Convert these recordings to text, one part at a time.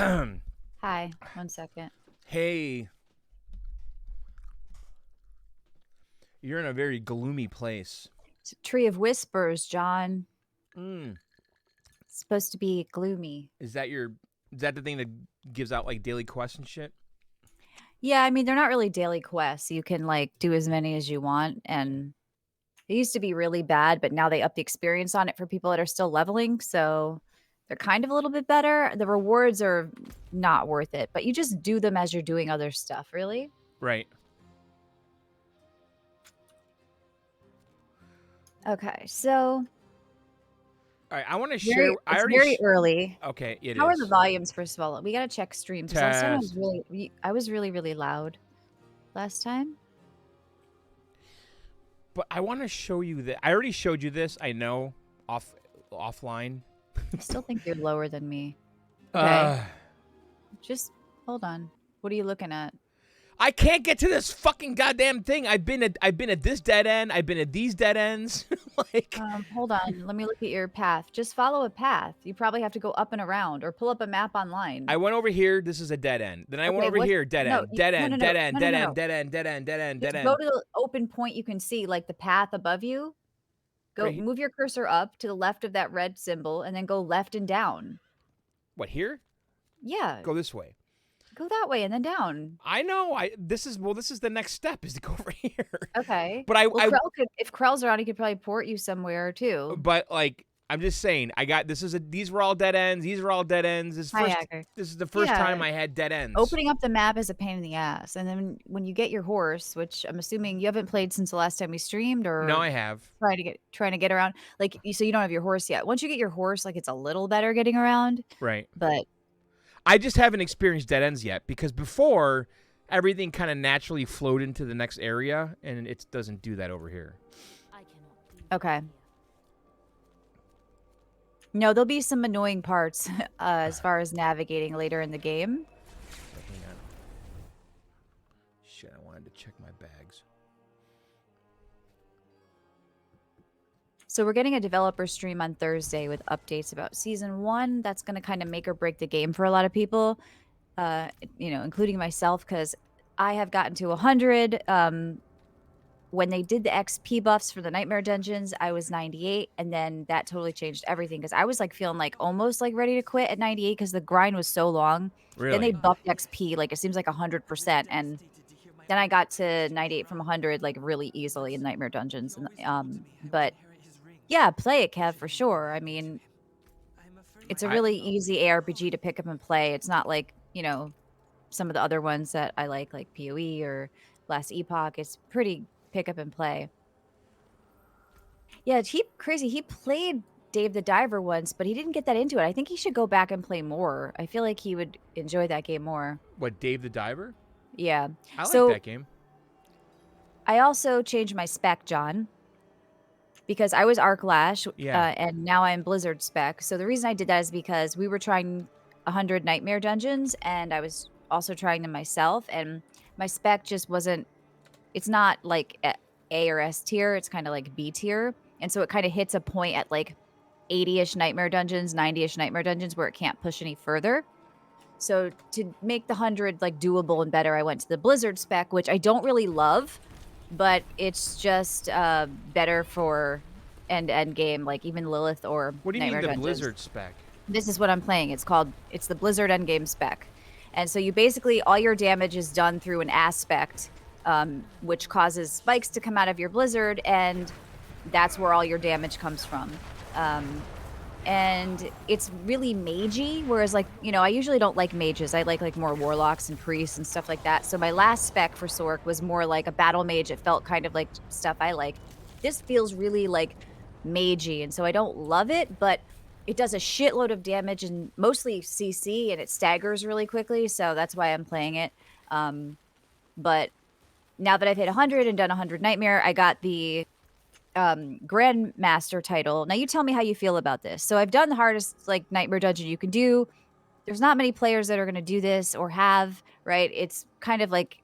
Hi, 1 second. Hey, you're in a very gloomy place. It's a tree of whispers, John. Mm. It's supposed to be gloomy. Is that your? Is that the thing that gives out like daily quests and shit? Yeah, I mean, they're not really daily quests. You can like do as many as you want. And it used to be really bad, but now they up the experience on it for people that are still leveling. So they're kind of a little bit better. The rewards are not worth it, but you just do them as you're doing other stuff, really. Right. Okay, so All right. I want to share. very I it's already. very early. Okay, it How are the is. volumes first of all? We gotta check stream because last time Test. I was really loud last time. But I want to show you that. I already showed you this. I know. Offline. I still think you're lower than me. Okay. Uh, Just hold on. What are you looking at? I can't get to this fucking goddamn thing. I've been at this dead end. I've been at these dead ends. like. Hold on. Let me look at your path. Just follow a path. You probably have to go up and around or pull up a map online. I went over here. This is a dead end. Then I went Okay, over what? here. Dead No, end. Dead no, end. no, no, Dead end. no, no, Dead no, end. no. Dead end. Dead end. Dead end. Dead Just go end. to the open point you can see, like the path above you. Go Right. move your cursor up to the left of that red symbol and then go left and down. What here? Yeah, Go this way. go that way and then down. I know. This is the next step is to go over here. Okay. But Well, Krell could, if Krell's around, he could probably port you somewhere too. but like I'm just saying. These were all dead ends. These were all dead ends. Hi, Hacker. This is the first Yeah. time I had dead ends. Opening up the map is a pain in the ass, and then when you get your horse, which I'm assuming you haven't played since the last time we streamed, or No, I have. trying to get around, like so you don't have your horse yet. Once you get your horse, like it's a little better getting around, Right. but I just haven't experienced dead ends yet because before everything kind of naturally flowed into the next area, and it doesn't do that over here. okay. No, there'll be some annoying parts as far as navigating later in the game. Hang on. Shit, I wanted to check my bags. So we're getting a developer stream on Thursday with updates about season 1. That's going to kind of make or break the game for a lot of people, including myself, because I have gotten to 100. When they did the XP buffs for the Nightmare Dungeons, I was 98, and then that totally changed everything because I was like feeling like almost like ready to quit at 98 because the grind was so long. Really? Then they buffed XP, like it seems like 100%, and then I got to 98 from 100 like really easily in Nightmare Dungeons. And but yeah, play it, Kev, for sure. I mean, it's a really easy ARPG to pick up and play. It's not like, some of the other ones that I like PoE or Last Epoch. It's pretty pick up and play. Yeah, crazy. He played Dave the Diver once, but he didn't get that into it. I think he should go back and play more. I feel like he would enjoy that game more. What, Dave the Diver? Yeah. I like that game. I also changed my spec, John, because I was Arc Lash, Yeah. and now I'm Blizzard spec. So the reason I did that is because we were trying 100 Nightmare Dungeons, and I was also trying them myself, and my spec just wasn't. It's not like A or S tier. It's kind of like B tier, and so it kind of hits a point at like 80-ish Nightmare Dungeons, 90-ish Nightmare Dungeons where it can't push any further. So to make the 100 like doable and better, I went to the Blizzard spec, which I don't really love, but it's just better for end game, like even Lilith or What do you Nightmare mean the Dungeons. Blizzard spec? This is what I'm playing. It's the Blizzard endgame spec. And so you basically, all your damage is done through an aspect, which causes spikes to come out of your Blizzard, and that's where all your damage comes from. And it's really magey, whereas I usually don't like mages. I like more warlocks and priests and stuff like that. So my last spec for Sork was more like a battle mage. It felt kind of like stuff I like. This feels really like magey, and so I don't love it, but it does a shitload of damage and mostly CC, and it staggers really quickly, so that's why I'm playing it. But now that I've hit 100 and done 100 Nightmare, I got the Grandmaster title. Now you tell me how you feel about this. So I've done the hardest Nightmare Dungeon you can do. There's not many players that are going to do this or have, right? It's kind of like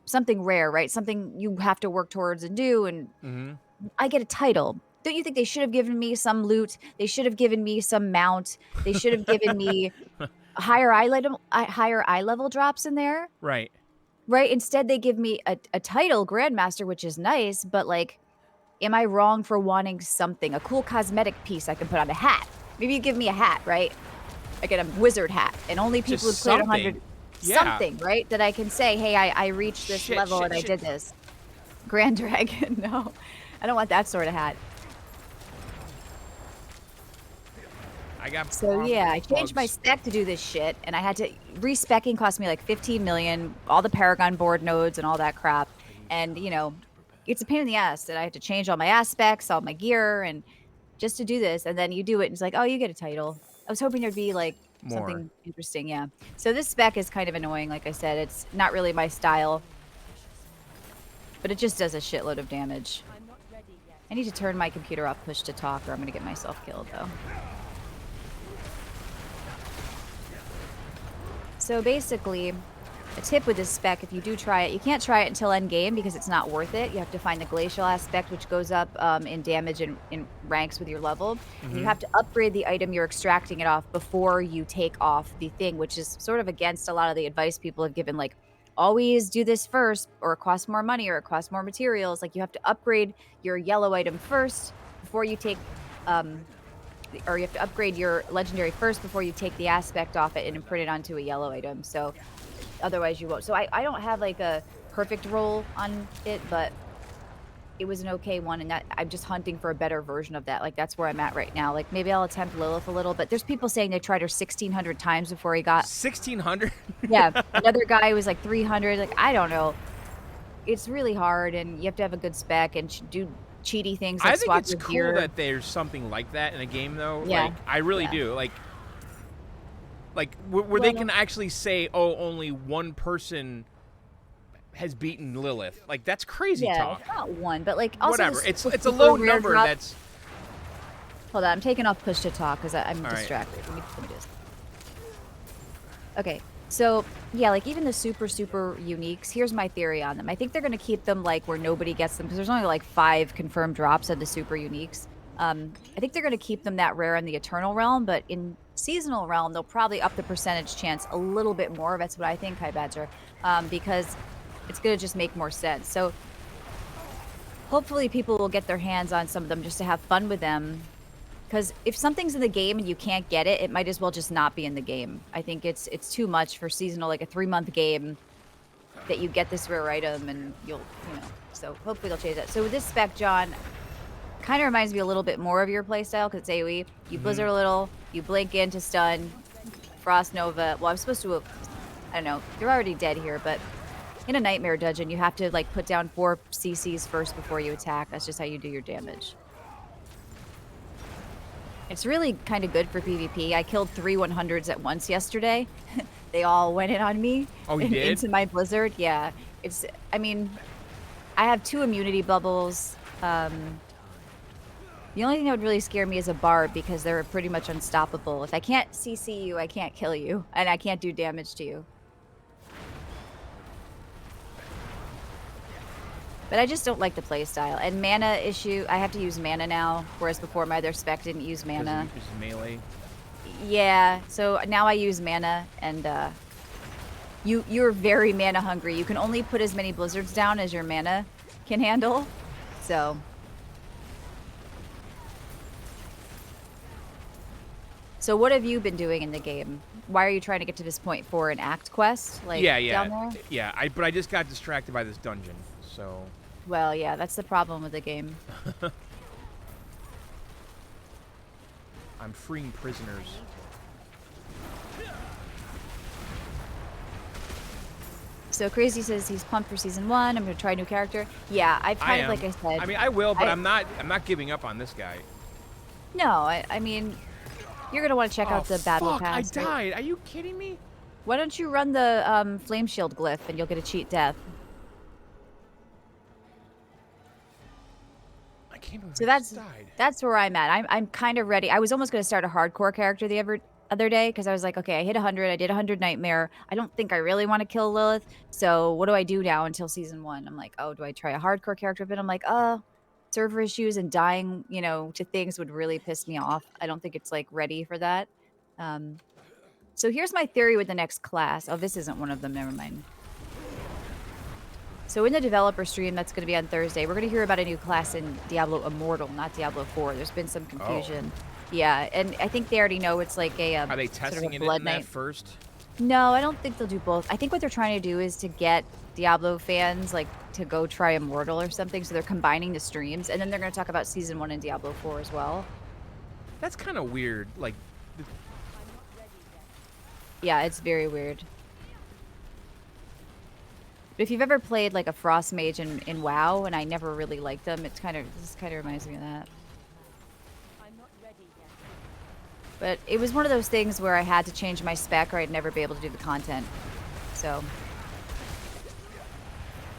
something rare, right? Something you have to work towards and do, and I get a title. Don't you think they should have given me some loot? They should have given me some mount. They should have given me higher eye level drops in there, Right. right? Instead, they give me a title, Grandmaster, which is nice, but, like, am I wrong for wanting something, a cool cosmetic piece I can put on a hat? Maybe you give me a hat, right? I get a wizard hat, and only people who've Just cleared 100 something. Yeah. something, right? That I can say, "Hey, I reached this Shit, level shit, and I shit. did this." Grand Dragon, no. I don't want that sort of hat. I got So, yeah, I changed my bugs. spec to do this shit, and I had to respecking cost me, like, 15,000,000, all the Paragon board nodes and all that crap, and, it's a pain in the ass that I had to change all my aspects, all my gear, and just to do this, and then you do it, and it's like, "Oh, you get a title." I was hoping there'd be, like, More. something interesting, yeah. So this spec is kind of annoying, like I said, it's not really my style, but it just does a shitload of damage. I need to turn my computer off push to talk or I'm gonna get myself killed, though. So basically, a tip with this spec, if you do try it, you can't try it until end game because it's not worth it. You have to find the glacial aspect, which goes up in damage and in ranks with your level. And you Mhm. have to upgrade the item you're extracting it off before you take off the thing, which is sort of against a lot of the advice people have given. Like, always do this first, or it costs more money, or it costs more materials. Like, you have to upgrade your yellow item first before you take um, or you have to upgrade your legendary first before you take the aspect off it and print it onto a yellow item. So otherwise you won't. So I don't have like a perfect roll on it, but it was an okay one. And that I'm just hunting for a better version of that. Like that's where I'm at right now. Like maybe I'll attempt Lilith a little, but there's people saying they tried her 1,600 times before he got, 1600. yeah. Another guy was like 300. Like, I don't know. It's really hard and you have to have a good spec and do cheaty things like I think swap it's your cool gear. that there's something like that in a game though. Yeah. Like I really Yeah. do. Like where they can Well, actually say, "Oh, only one person has beaten Lilith." Like that's crazy yeah, talk. it's not one, but, like, also Whatever. the It's a super low rare number drop. that's Hold on, I'm taking off push to talk 'cause I'm all right. distracted. Let me just okay, so, yeah, like, even the super, super uniques, here's my theory on them. I think they're gonna keep them, like, where nobody gets them because there's only, like, 5 confirmed drops of the super uniques. I think they're gonna keep them that rare in the Eternal Realm, but in Seasonal Realm, they'll probably up the percentage chance a little bit more. That's what I think, Hi Badger, because it's gonna just make more sense. So hopefully people will get their hands on some of them just to have fun with them. Because if something's in the game and you can't get it, it might as well just not be in the game. I think it's too much for seasonal, like a 3-month game that you get this rare item and so hopefully they'll change that. So with this spec, John, kind of reminds me a little bit more of your playstyle because it's AoE. You Mhm. blizzard a little, you blink in to stun, frost nova. Well, I'm supposed to, I don't know, you're already dead here, but in a nightmare dungeon, you have to like put down 4 CCs first before you attack. That's just how you do your damage. It's really kinda good for PvP. I killed 3 100s at once yesterday. They all went in on me Oh, you and did? into my blizzard. Yeah. It's I mean, I have 2 immunity bubbles. The only thing that would really scare me is a bard because they're pretty much unstoppable. If I can't CC you, I can't kill you, and I can't do damage to you. But I just don't like the playstyle. And mana issue, I have to use mana now, whereas before my other spec didn't use Because mana. it's melee. Yeah, so now I use mana and, you're very mana hungry. You can only put as many blizzards down as your mana can handle. So what have you been doing in the game? Why are you trying to get to this point for an act quest, like, Yeah, down yeah. there? Yeah, but I just got distracted by this dungeon. So, Well, yeah, that's the problem with the game. I'm freeing prisoners. So Crazy says he's pumped for season 1. I'm gonna try a new character. Yeah, I've I kind of like am. I said, I mean, I will, but I I'm not giving up on this guy. no, I mean, you're gonna wanna check Oh out the battle fuck, I pass, right? died. Are you kidding me? Why don't you run the, flame shield glyph and you'll get a cheat death? I can't believe So I just died. that's where I'm at. I'm kind of ready. I was almost gonna start a hardcore character the other day because I was like, okay, I hit 100. I did 100 nightmare. I don't think I really want to kill Lilith. So what do I do now until season 1? I'm like, oh, do I try a hardcore character? But I'm like, server issues and dying, to things would really piss me off. I don't think it's like ready for that. Um, So here's my theory with the next class. Oh, this isn't one of them. Never mind. So in the developer stream that's going to be on Thursday, we're going to hear about a new class in Diablo Immortal, not Diablo 4. There's been some Oh. confusion. Yeah, and I think they already know it's like a Are they sort of testing a it blood in that knight. first? No, I don't think they'll do both. I think what they're trying to do is to get Diablo fans like to go try Immortal or something. So they're combining the streams, and then they're going to talk about season 1 in Diablo 4 as well. That's kind of weird. Like, Yeah, it's very weird. But if you've ever played like a Frost Mage in WoW, and I never really liked them, this kind of reminds me of that. But it was one of those things where I had to change my spec or I'd never be able to do the content. So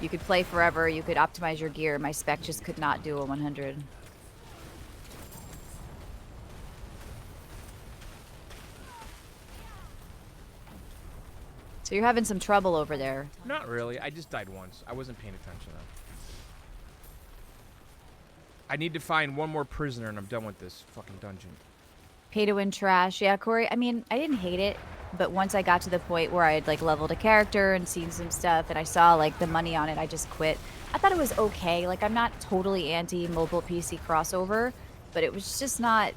you could play forever, you could optimize your gear. My spec just could not do a 100. So you're having some trouble over there. not really. I just died once. I wasn't paying attention though. I need to find one more prisoner and I'm done with this fucking dungeon. Pay to win trash. Yeah, Corey, I mean, I didn't hate it, but once I got to the point where I had like leveled a character and seen some stuff and I saw like the money on it, I just quit. I thought it was okay. Like, I'm not totally anti mobile PC crossover, but it was just not,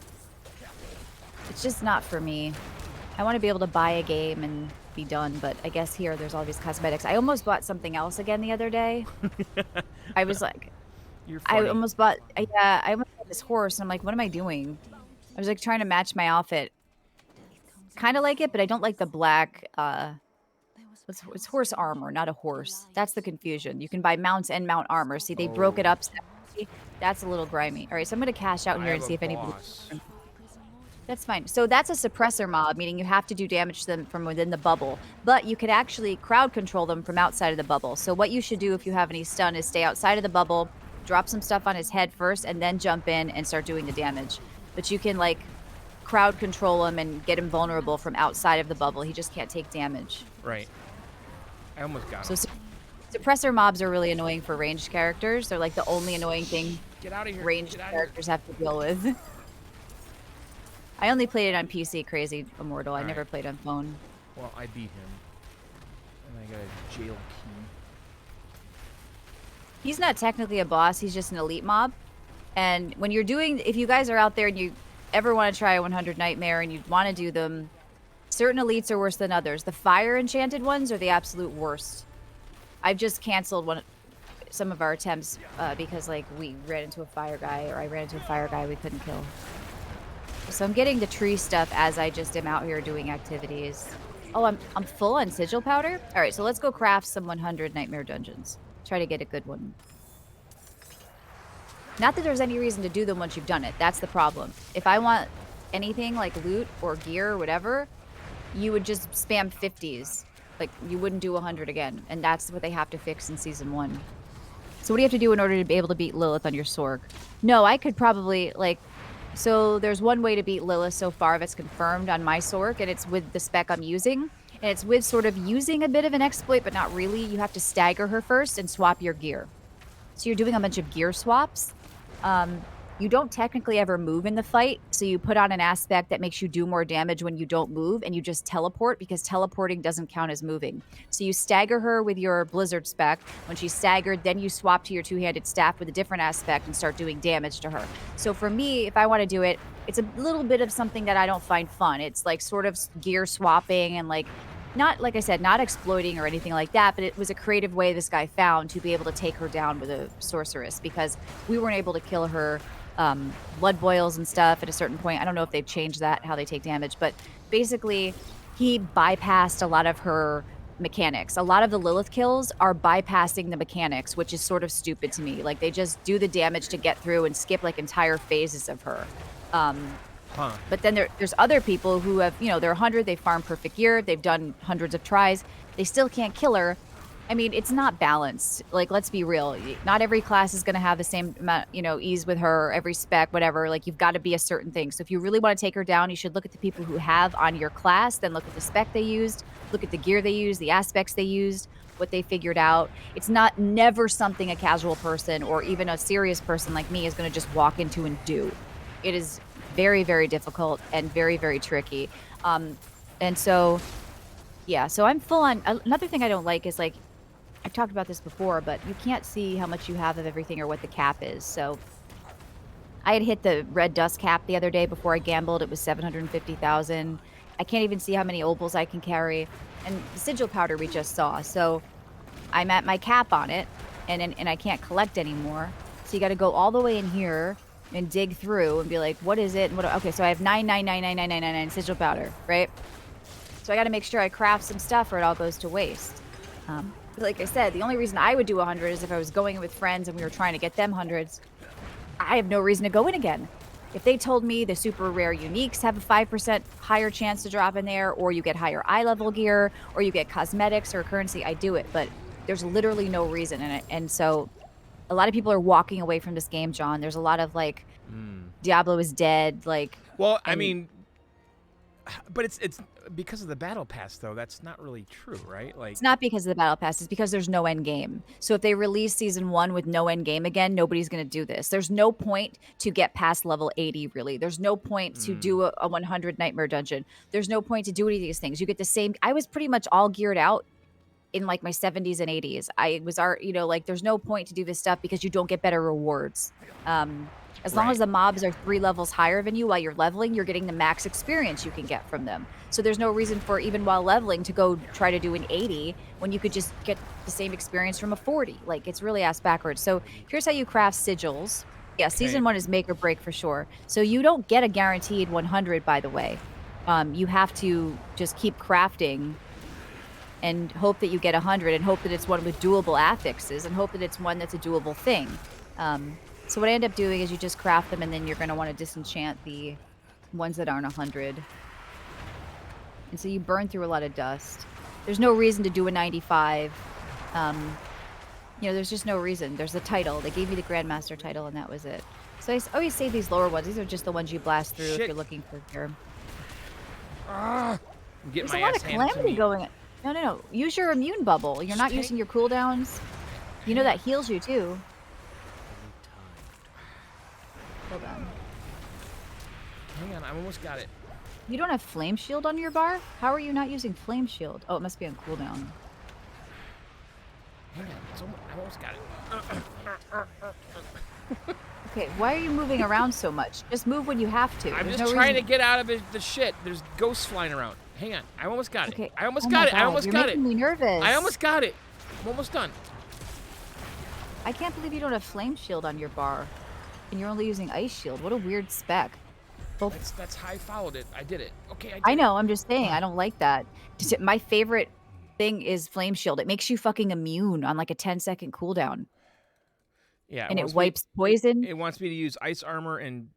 it's just not for me. I want to be able to buy a game and be done, but I guess here there's all these cosmetics. I almost bought something else again the other day. I was like, You're I funny. almost bought, yeah, I almost bought this horse, and I'm like, what am I doing? I was like trying to match my outfit. Kind of like it, but I don't like the black, it's horse armor, not a horse. That's the confusion. You can buy mounts and mount armor. See, they broke it Oh. up separately. That's a little grimy. All right, so I'm going to cash out I here and have see a if anybody... boss. That's fine. So that's a suppressor mob, meaning you have to do damage to them from within the bubble. But you could actually crowd control them from outside of the bubble. So what you should do if you have any stun is stay outside of the bubble, drop some stuff on his head first, and then jump in and start doing the damage. But you can, like, crowd control him and get him vulnerable from outside of the bubble. He just can't take damage. Right. I almost got So him. suppressor mobs are really annoying for ranged characters. They're like the only annoying thing Get out of here. ranged Get out of here. characters have to deal with. I only played it on PC, Crazy Immortal. I never Alright. played on phone. Well, I beat him. And I got a jail key. He's not technically a boss. He's just an elite mob. And when you're doing, if you guys are out there and you ever want to try a 100 Nightmare and you want to do them, certain elites are worse than others. The fire enchanted ones are the absolute worst. I've just canceled some of our attempts because like we ran into a fire guy, or I ran into a fire guy we couldn't kill. So I'm getting the tree stuff as I just am out here doing activities. Oh, I'm full on sigil powder? All right, so let's go craft some 100 Nightmare dungeons. Try to get a good one. Not that there's any reason to do them once you've done it. That's the problem. If I want anything like loot or gear or whatever, you would just spam 50s. Like, you wouldn't do 100 again. And that's what they have to fix in Season 1. So what do you have to do in order to be able to beat Lilith on your Sorg? No, I could probably, like... So there's one way to beat Lilith so far that's confirmed on my Sorg, and it's with the spec I'm using. And it's with sort of using a bit of an exploit, but not really. You have to stagger her first and swap your gear. So you're doing a bunch of gear swaps. You don't technically ever move in the fight, so you put on an aspect that makes you do more damage when you don't move, and you just teleport, because teleporting doesn't count as moving. So you stagger her with your Blizzard spec. When she's staggered, then you swap to your two-handed staff with a different aspect and start doing damage to her. So for me, if I want to do it, it's a little bit of something that I don't find fun. It's like sort of gear swapping and like, not, like I said, not exploiting or anything like that, but it was a creative way this guy found to be able to take her down with a sorceress, because we weren't able to kill her blood boils and stuff at a certain point. I don't know if they've changed that, how they take damage, but basically he bypassed a lot of her mechanics. A lot of the Lilith kills are bypassing the mechanics, which is sort of stupid to me. Like, they just do the damage to get through and skip like entire phases of her. But then there's other people who have, you know, they're 100, they farm perfect gear, they've done hundreds of tries, they still can't kill her. I mean, it's not balanced. Like, let's be real. Not every class is going to have the same amount, you know, ease with her, every spec, whatever. Like, you've got to be a certain thing. So if you really want to take her down, you should look at the people who have on your class, then look at the spec they used, look at the gear they used, the aspects they used, what they figured out. It's never something a casual person or even a serious person like me is going to just walk into and do. It is very, very difficult and very, very tricky. And so, yeah, so I'm full on another thing I don't like is, like I've talked about this before, but you can't see how much you have of everything or what the cap is, so I had hit the red dust cap the other day before I gambled, it was 750,000. I can't even see how many opals I can carry, and the sigil powder we just saw, so I'm at my cap on it, and I can't collect anymore, so you gotta go all the way in here and dig through and be like, "What is it? And what" okay, so I have 9999999 sigil powder, right? So I gotta make sure I craft some stuff or it all goes to waste. Like I said, the only reason I would do 100 is if I was going with friends and we were trying to get them hundreds. I have no reason to go in again. If they told me the super rare uniques have a 5% higher chance to drop in there, or you get higher eye level gear, or you get cosmetics or currency, I do it. But there's literally no reason in it. And so a lot of people are walking away from this game, John. There's a lot of like Diablo is dead, like, Well, I and mean, but it's because of the battle pass though. That's not really true, right? Like, it's not because of the battle pass, it's because there's no end game. So if they release season 1 with no end game again, nobody's gonna do this. There's no point to get past level 80, really. There's no point to do a 100 nightmare dungeon. There's no point to do any of these things. You get the same I was pretty much all geared out in, like, my 70s and 80s. I was like, there's no point to do this stuff because you don't get better rewards. As long as right? the mobs are 3 levels higher than you while you're leveling, you're getting the max experience you can get from them. So there's no reason for even while leveling to go try to do an 80 when you could just get the same experience from a 40. Like, it's really ass backwards. So here's how you craft sigils. Yeah, Okay. season 1 is make or break for sure. So you don't get a guaranteed 100, by the way. You have to just keep crafting and hope that you get 100 and hope that it's one with doable affixes and hope that it's one that's a doable thing. So what I end up doing is you just craft them and then you're going to want to disenchant the ones that aren't 100. And so you burn through a lot of dust. There's no reason to do a 95. Um, there's just no reason. There's a title. They gave me the Grandmaster title and that was it. So always save these lower ones. These are just the ones you blast through if Shit. you're looking for gear. I'm getting There's a my lot ass of handed to calamity me. going on. No, no, no. Use your immune bubble. You're not Stay. using your cooldowns. You know Hang on. that heals you too. Hold on. Hang on. I almost got it. You don't have flame shield on your bar? How are you not using flame shield? Oh, it must be on cooldown. Hang on. I almost got it. Okay, why are you moving around so much? Just move when you have to. I'm There's just no trying to reason. get out of the shit. There's ghosts flying around. Hang on. I almost got it. Okay. I almost Oh my got it. I god, almost you're got it. making me I nervous. almost got it. I'm almost done. I can't believe you don't have flame shield on your bar. And you're only using ice shield. What a weird spec. Both That's how I followed it. I did it. Okay, I I did it. know, I'm just saying, I don't like that. My favorite thing is flame shield. It makes you fucking immune on like a 10-second cooldown. Yeah, And it wipes poison. it wants me to use ice armor and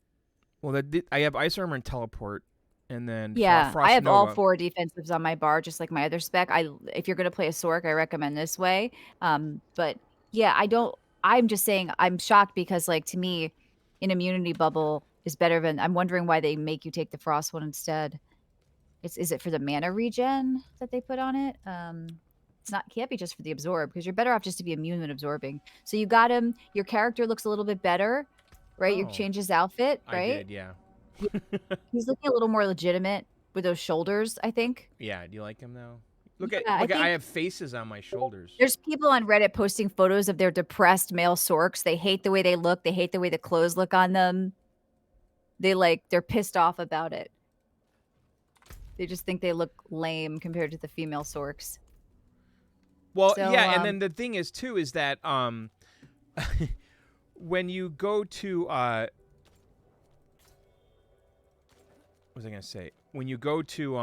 I have ice armor and teleport, and then Yeah, I frost have all nova. 4 defensives on my bar, just like my other spec. If you're gonna play a Sorc, I recommend this way. But yeah, I'm just saying I'm shocked because, like, to me, an immunity bubble is better than I'm wondering why they make you take the frost one instead. Is it for the mana regen that they put on it? It's not can't be just for the absorb because you're better off just to be immune than absorbing. So you got him. Your character looks a little bit better, right? You Oh, change his outfit, I right? did. Yeah. Yeah, he's looking a little more legitimate with those shoulders, I think. Yeah. Do you like him now? Yeah, I Look at. I think have faces on my shoulders. there's people on Reddit posting photos of their depressed male sorcs. They hate the way they look. They hate the way the clothes look on them. They're pissed off about it. They just think they look lame compared to the female sorcs. Well, So, yeah, and then the thing is too is that when you go to what was I gonna say? When you go to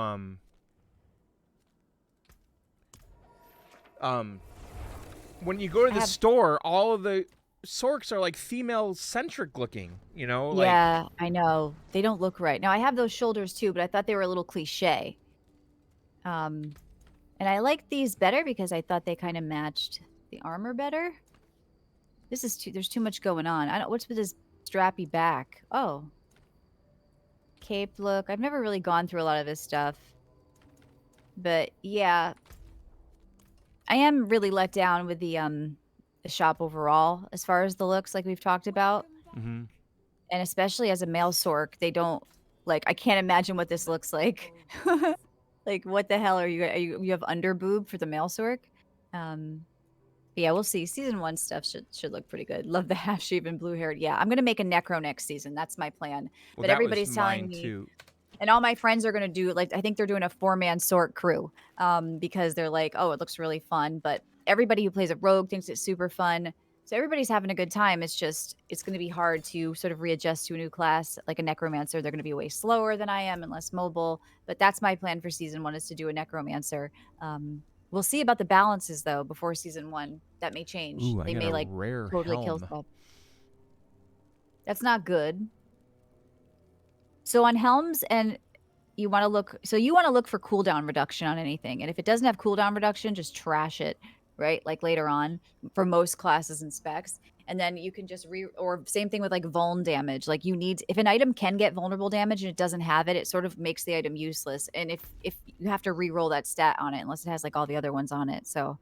when you go to I the have store, all of the sorks are like female centric looking. You know, like yeah, I know. They don't look right. Now, I have those shoulders too, but I thought they were a little cliché. Um, and I like these better because I thought they kinda matched the armor better. There's too much going on. I don't what's with this strappy back? Oh, cape look. I've never really gone through a lot of this stuff. But yeah, I am really let down with the shop overall as far as the looks like we've talked about. mm-hmm. And especially as a male sorc, they don't like I can't imagine what this looks like. Like, what the hell you have under boob for the male sork? Um, yeah, we'll see. Season 1 stuff should look pretty good. Love the half-shaven blue-haired. Yeah, I'm gonna make a necro next season. That's my plan. Well, But that was everybody's telling mine me too. and all my friends are gonna do like I think they're doing a 4-man sork crew, because they're like, "Oh, it looks really fun." But everybody who plays a rogue thinks it's super fun. So everybody's having a good time. It's just it's gonna be hard to sort of readjust to a new class, like a necromancer. They're gonna be way slower than I am and less mobile. But that's my plan for season 1 is to do a necromancer. We'll see about the balances though before season 1. That may change. Ooh, I They got may a like rare totally kill helm. stuff. That's not good. So on helms and you wanna look so you wanna look for cooldown reduction on anything, and if it doesn't have cooldown reduction, just trash it, right? Like, later on for most classes and specs, and then you can just or same thing with, like, vuln damage, like, you need if an item can get vulnerable damage and it doesn't have it, it sort of makes the item useless, and if you have to reroll that stat on it unless it has, like, all the other ones on it, so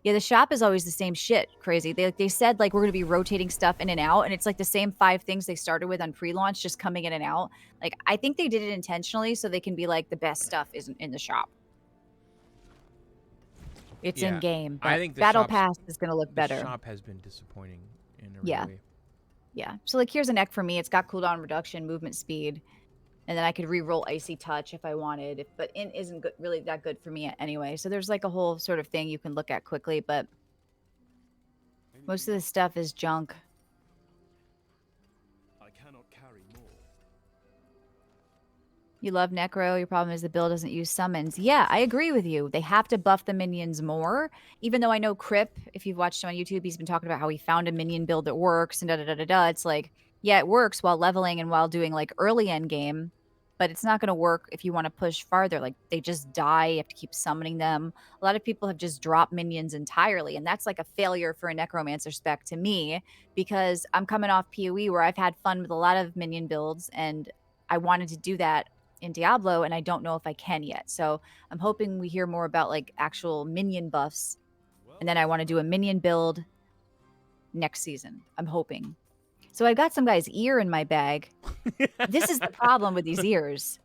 yeah, the shop is always the same shit, crazy. They said, like, "We're gonna be rotating stuff in and out," and it's, like, the same 5 things they started with on pre-launch just coming in and out. Like, I think they did it intentionally so they can be like, "The best stuff isn't in the shop." It's Yeah, in-game, I but think Battle Pass is gonna look the better. shop has been disappointing in a real Yeah, way. yeah. So, like, here's a neck for me. It's got cooldown reduction, movement speed, and then I could re-roll Icy Touch if I wanted, but Int isn't good really that good for me anyway, so there's, like, a whole sort of thing you can look at quickly, but most Anything of this else? stuff is junk. I cannot carry more. You love Necro. Your problem is the build doesn't use summons. Yeah, I agree with you. They have to buff the minions more. Even though I know Crip, if you've watched him on YouTube, he's been talking about how he found a minion build that works and da da da da da. It's like, yeah, it works while leveling and while doing like early end game, but it's not going to work if you want to push farther. Like they just die. You have to keep summoning them. A lot of people have just dropped minions entirely, and that's like a failure for a Necromancer spec to me because I'm coming off PoE where I've had fun with a lot of minion builds and I wanted to do that in Diablo, and I don't know if I can yet. So I'm hoping we hear more about like actual minion buffs, and Well, then I want to do a minion build next season. I'm hoping. So I got some guy's ear in my bag. This is the problem with these ears.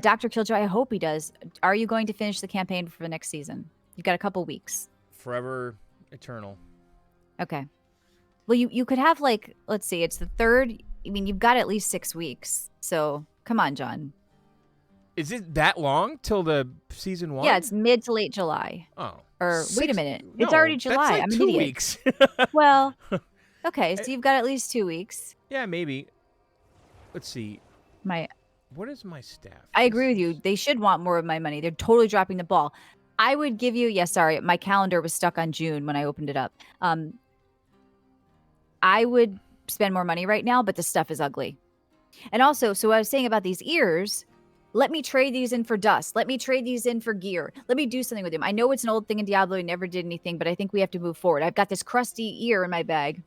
Dr. Killjoy, I hope he does. Are you going to finish the campaign for the next season? You've got a couple weeks. Forever eternal. Okay. Well, you could have like, let's see, it's the third. I mean, you've got at least 6 weeks. So come on, John. Is it that long till the season one? Yeah, it's mid to late July. Oh. Or wait a Six, minute. It's no, already that's July. like I'm an 2 idiot. weeks. Well, okay, so you've got at least 2 weeks. Yeah, maybe. Let's see. My What is my staff? I agree with you. They should want more of my money. They're totally dropping the ball. I would give you yeah, sorry, my calendar was stuck on June when I opened it up. I would spend more money right now, but the stuff is ugly. And also, so I was saying about these ears, let me trade these in for dust. Let me trade these in for gear. Let me do something with them. I know it's an old thing in Diablo. I never did anything, but I think we have to move forward. I've got this crusty ear in my bag.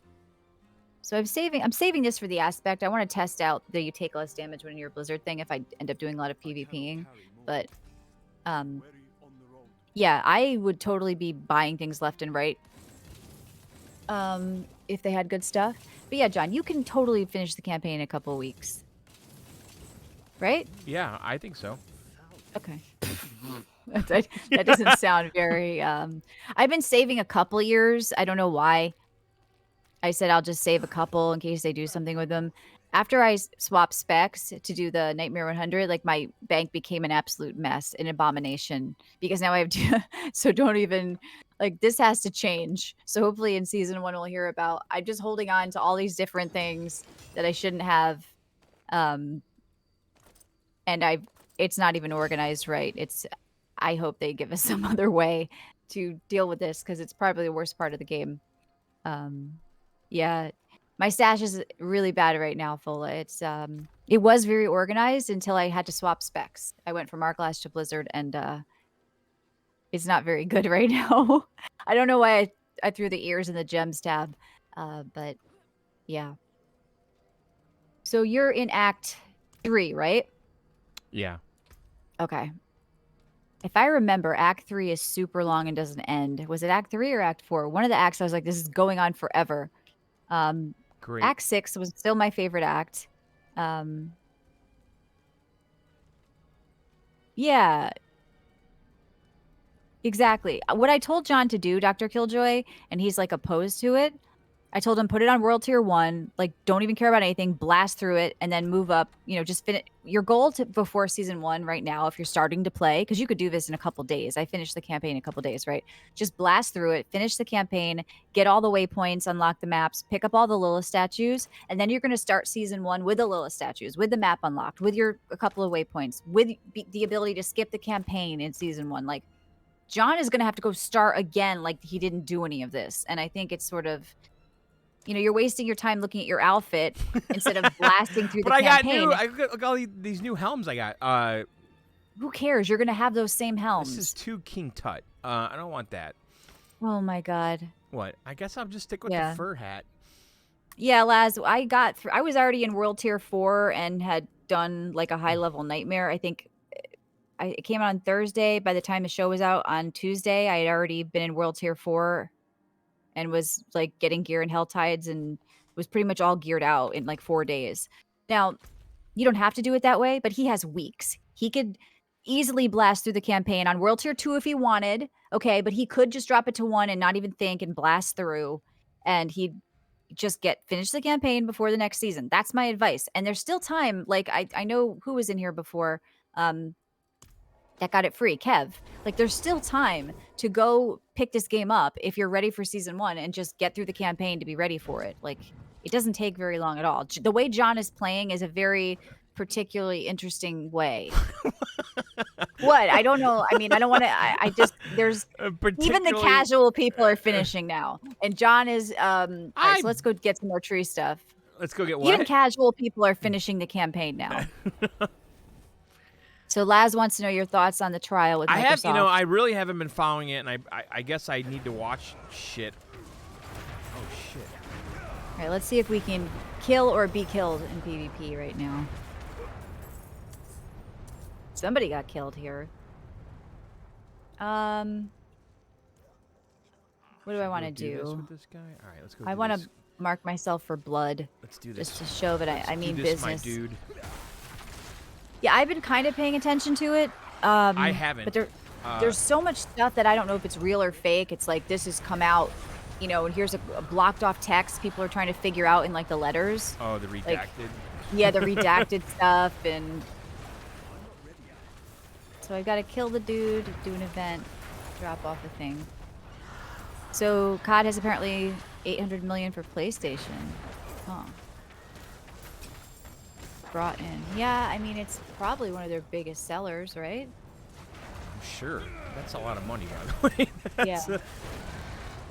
So I'm saving this for the aspect. I want to test out the you take less damage when you're a blizzard thing if I end up doing a lot of I cannot PvPing. carry more. But Wary on the road. yeah, I would totally be buying things left and right. If they had good stuff. But yeah, John, you can totally finish the campaign in a couple of weeks. Right? Yeah, I think so. Okay. that doesn't sound very I've been saving a couple years. I don't know why. I said I'll just save a couple in case they do something with them. After I swapped specs to do the Nightmare 100, like my bank became an absolute mess, an abomination because now I have to so don't even like this has to change. So hopefully in season 1 we'll hear about I'm just holding on to all these different things that I shouldn't have um and it's not even organized right. I hope they give us some other way to deal with this because it's probably the worst part of the game. Um, yeah, my stash is really bad right now, Fola. It was very organized until I had to swap specs. I went from Arclash to Blizzard, and it's not very good right now. I don't know why I threw the ears in the gems tab, but yeah. So you're in Act 3, right? Yeah. Okay. If I remember, Act 3 is super long and doesn't end. Was it Act 3 or Act 4? One of the acts I was like, this is going on forever. Great. Act 6 was still my favorite act. Yeah, Yeah, exactly. What I told John to do, Dr. Killjoy, and he's like opposed to it. I told him put it on World Tier 1, like don't even care about anything, blast through it and then move up, just finish your goal to before season 1 right now if you're starting to play cuz you could do this in a couple days. I finished the campaign in a couple days, right? Just blast through it, finish the campaign, get all the waypoints, unlock the maps, pick up all the Lilith statues, and then you're going to start season 1 with the Lilith statues, with the map unlocked, with your a couple of waypoints, with the ability to skip the campaign in season 1. Like John is going to have to go start again like he didn't do any of this. And I think it's sort of you're wasting your time looking at your outfit instead of blasting through But the I got campaign. look all these new helms I got. Who cares? You're gonna have those same This is helms. too King Tut. I don't want that. Oh my god. What? I guess I'll just stick with Yeah. the fur hat. Yeah, Laz, I got through. I was already in World Tier 4 and had done like a high level nightmare. I think it came out on Thursday. By the time the show was out on Tuesday, I had already been in World Tier 4 and was like getting gear in Hell Tides and was pretty much all geared out in like 4 days. Now, you don't have to do it that way, but he has weeks. He could easily blast through the campaign on World Tier 2 if he wanted, okay, but he could just drop it to 1 and not even think and blast through, and he'd just finish the campaign before the next season. That's my advice, and there's still time. Like, I know who was in here before, that got it free, Kev. Like, there's still time to go pick this game up if you're ready for season 1 and just get through the campaign to be ready for it. Like, it doesn't take very long at all. The way John is playing is a very particularly interesting way. What? I don't know. I mean, I don't want to. I just there's even the casual people are finishing now, and John is. All right, so let's go get some more tree stuff. Let's go get what? Even casual people are finishing the campaign now. So Laz wants to know your thoughts on the trial with Microsoft. I really haven't been following it, and I guess I need to watch shit. Oh shit! All right, let's see if we can kill or be killed in PvP right now. Somebody got killed here. What do I want to do? With this guy? All right, let's go. I want to mark myself for blood. Let's do this. Just to show that I mean this, business. my dude. Yeah, I've been kind of paying attention to it. I haven't. But there's so much stuff that I don't know if it's real or fake. It's like this has come out, and here's a blocked off text people are trying to figure out in like the letters. Oh, the redacted. Like, yeah, the redacted stuff, and so I got to kill the dude, do an event, drop off a thing. So COD has apparently 800 million for PlayStation. Huh. Brought in. Yeah, I mean, it's probably one of their biggest sellers, right? Sure. That's a lot of money, by the way. Yeah.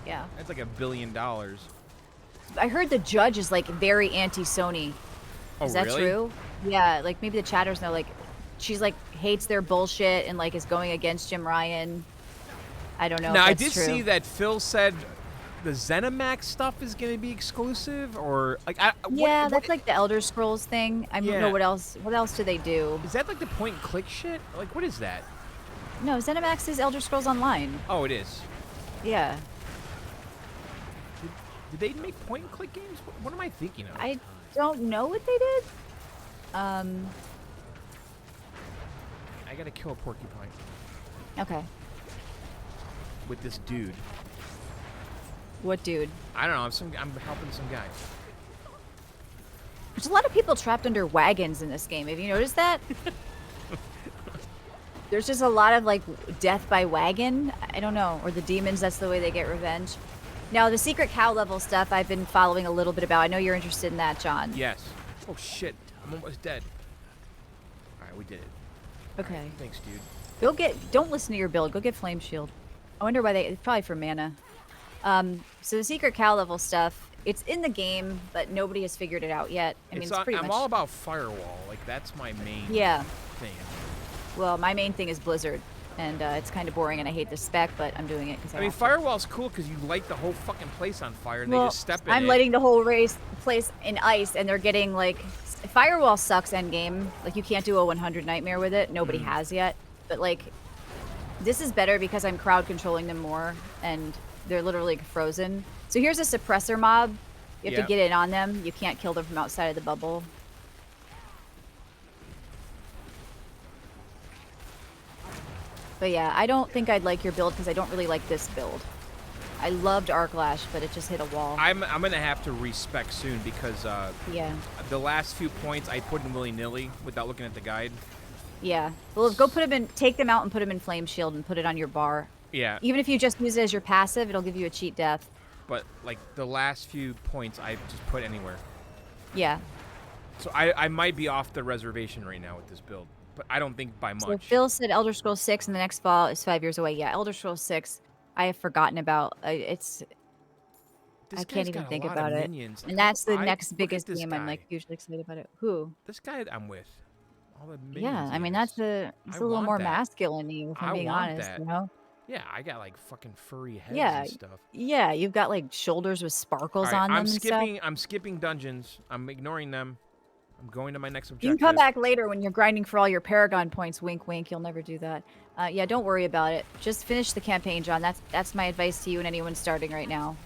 Yeah. That's like $1 billion. I heard the judge is like very anti-Sony. Oh, is that really? true? Yeah, like maybe the chatters know, like, she's like hates their bullshit and like is going against Jim Ryan. I don't know. Now, I if that's did true. see that Phil said the ZeniMax stuff is going to be exclusive, or like, that's like the Elder Scrolls thing. I don't know what else. What else do they do? Is that like the point and click shit? Like, what is that? No, ZeniMax is Elder Scrolls Online. Oh, it is. Yeah. Did they make point and click games? What am I thinking of? I don't know what they did. I gotta kill a porcupine Okay. with this dude. What dude? I don't know. I'm helping some guy. There's a lot of people trapped under wagons in this game. Have you noticed that? There's just a lot of like death by wagon. I don't know. Or the demons, that's the way they get revenge. Now, the secret cow level stuff I've been following a little bit about. I know you're interested in that, John. Yes. Oh, shit. I'm almost dead. All right, we did it. Okay. Thanks, dude. Don't listen to your build. Go get Flame Shield. I wonder why it's probably for mana. So the secret cow level stuff, it's in the game, but nobody has figured it out yet. I mean, it's pretty I'm much... all about Firewall. Like, that's my main thing. Well, my main thing is Blizzard, and it's kind of boring, and I hate the spec, but I'm doing it because I mean, Firewall's cool because you light the whole fucking place on fire, and they just step in I'm lighting the whole place in ice, and they're getting, like... Firewall sucks endgame. Like, you can't do a 100 Nightmare with it. Nobody has yet. But, like, this is better because I'm crowd controlling them more, and they're literally frozen. So here's a suppressor mob. You have to get in on them. You can't kill them from outside of the bubble. But yeah, I don't think I'd like your build because I don't really like this build. I loved Arc Lash, but it just hit a wall. I'm gonna have to respec soon because Yeah. the last few points I put in willy-nilly without looking at the guide. Yeah. Well, go put them in, take them out and put them in Flame Shield and put it on your bar. Yeah, Even if you just use it as your passive, it'll give you a cheat death. but like the last few points I just put anywhere. Yeah. So I might be off the reservation right now with this build, but I don't think by much. So Phil said Elder Scrolls 6 in the next fall is 5 years away. Yeah, Elder Scrolls 6, I have forgotten about. This I guy's can't even got a think lot about of it. minions. And that's the Look next at biggest this game I'm guy. like hugely excited about it. Who? This guy I'm with. All the minions. Yeah, I he mean has. it's I a little want more that. masculine than you, if I'm I being want honest, that. you know? Yeah, I got like fucking furry heads Yeah. and stuff. Yeah, you've got like shoulders with sparkles All right, on them and stuff. I'm skipping dungeons. I'm ignoring them. I'm going to my next You objective. can come back later when you're grinding for all your Paragon points. Wink, wink. You'll never do that. Yeah, don't worry about it. Just finish the campaign, John. That's my advice to you and anyone starting right now.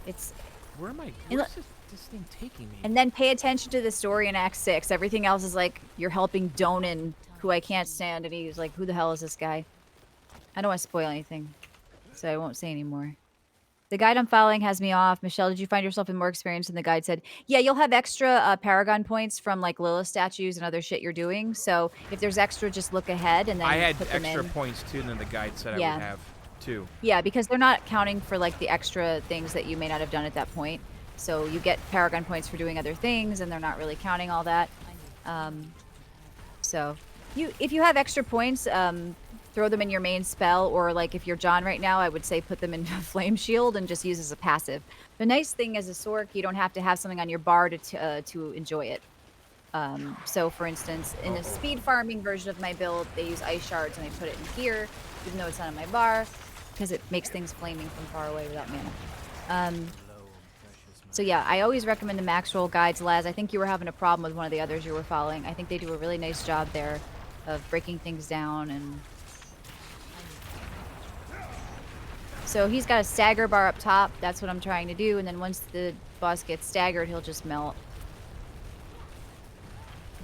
It's Where am I? And Where's this thing taking me? and then pay attention to the story in Act 6. Everything else is like you're helping Donan, who I can't stand, and he's like, "Who the hell is this guy?" I don't want to spoil anything, so I won't say anymore. The guide I'm following has me off. Michelle, did you find yourself in more experience? And the guide said, yeah, you'll have extra Paragon points from like Lilith statues and other shit you're doing. So if there's extra, just look ahead and then I had put them extra in. points too, and then the guide said I Yeah. would have too. Yeah, because they're not counting for like the extra things that you may not have done at that point. So you get Paragon points for doing other things, and they're not really counting all that. So if you have extra points, throw them in your main spell, or like if you're John right now, I would say put them in Flame Shield and just use as a passive. The nice thing as a Sork, you don't have to have something on your bar to enjoy it. So for instance, in the speed farming version of my build, they use ice shards and I put it in here, even though it's not on my bar, because it makes things flaming from far away without mana. So yeah, I always recommend the max roll guides. Laz, I think you were having a problem with one of the others you were following. I think they do a really nice job there of breaking things down. And so he's got a stagger bar up top. That's what I'm trying to do. And then once the boss gets staggered, he'll just melt.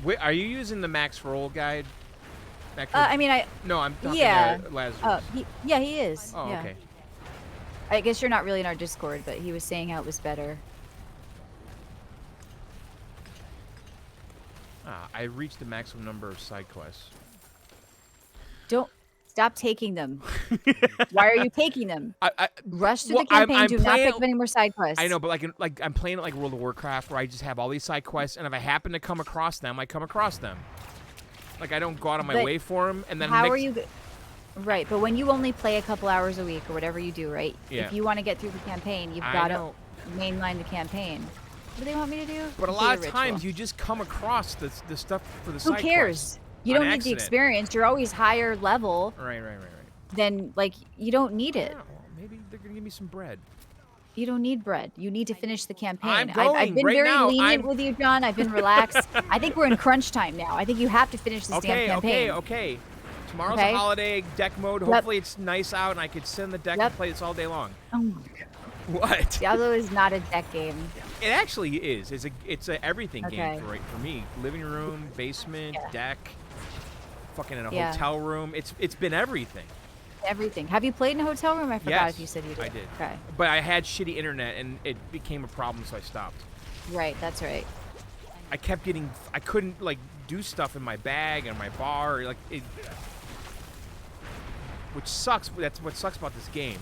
Wait, are you using the max roll guide? I mean, No, I'm talking yeah. to Lazarus. Yeah, he is. Oh, yeah. okay. I guess you're not really in our Discord, but he was saying how it was better. I reached the maximum number of side quests. Don't stop taking them. Why are you taking them? Rush through well, the campaign. I'm Do not playing- pick up any more side quests. I know, but like I'm playing it like World of Warcraft, where I just have all these side quests, and if I happen to come across them, I come across them. Like I don't go out of my But way for them, and then how are you? Right, but when you only play a couple hours a week or whatever you do, right? Yeah. If you want to get through the campaign, you've I got to know. mainline the campaign. What do they want me to do? But a Complete lot of ritual. times you just come across the stuff for the Who side cares? quests You on don't need the accident. experience. You're always higher level Right. than like you don't need it. Yeah, well, maybe they're gonna give me some bread. You don't need bread. You need to finish the campaign. I'm I've going. been Right very now, lenient I'm- with you, John. I've been relaxed. I think we're in crunch time now. I think you have to finish this damn campaign. Okay. Tomorrow's Okay. a holiday deck mode. Yep. Hopefully it's nice out and I could sit in the deck Yep. and play this all day long. Oh my god. What? Diablo is not a deck game. It actually is. It's a everything game Okay. for me. Living room, basement, Yeah. deck, fucking in a Yeah. hotel room. It's been everything. Everything. Have you played in a hotel room? I forgot Yes, if you said you did. I did. Okay. But I had shitty internet and it became a problem, so I stopped. Right, that's right. I couldn't like do stuff in my bag and my bar, like it, which sucks. That's what sucks about this game.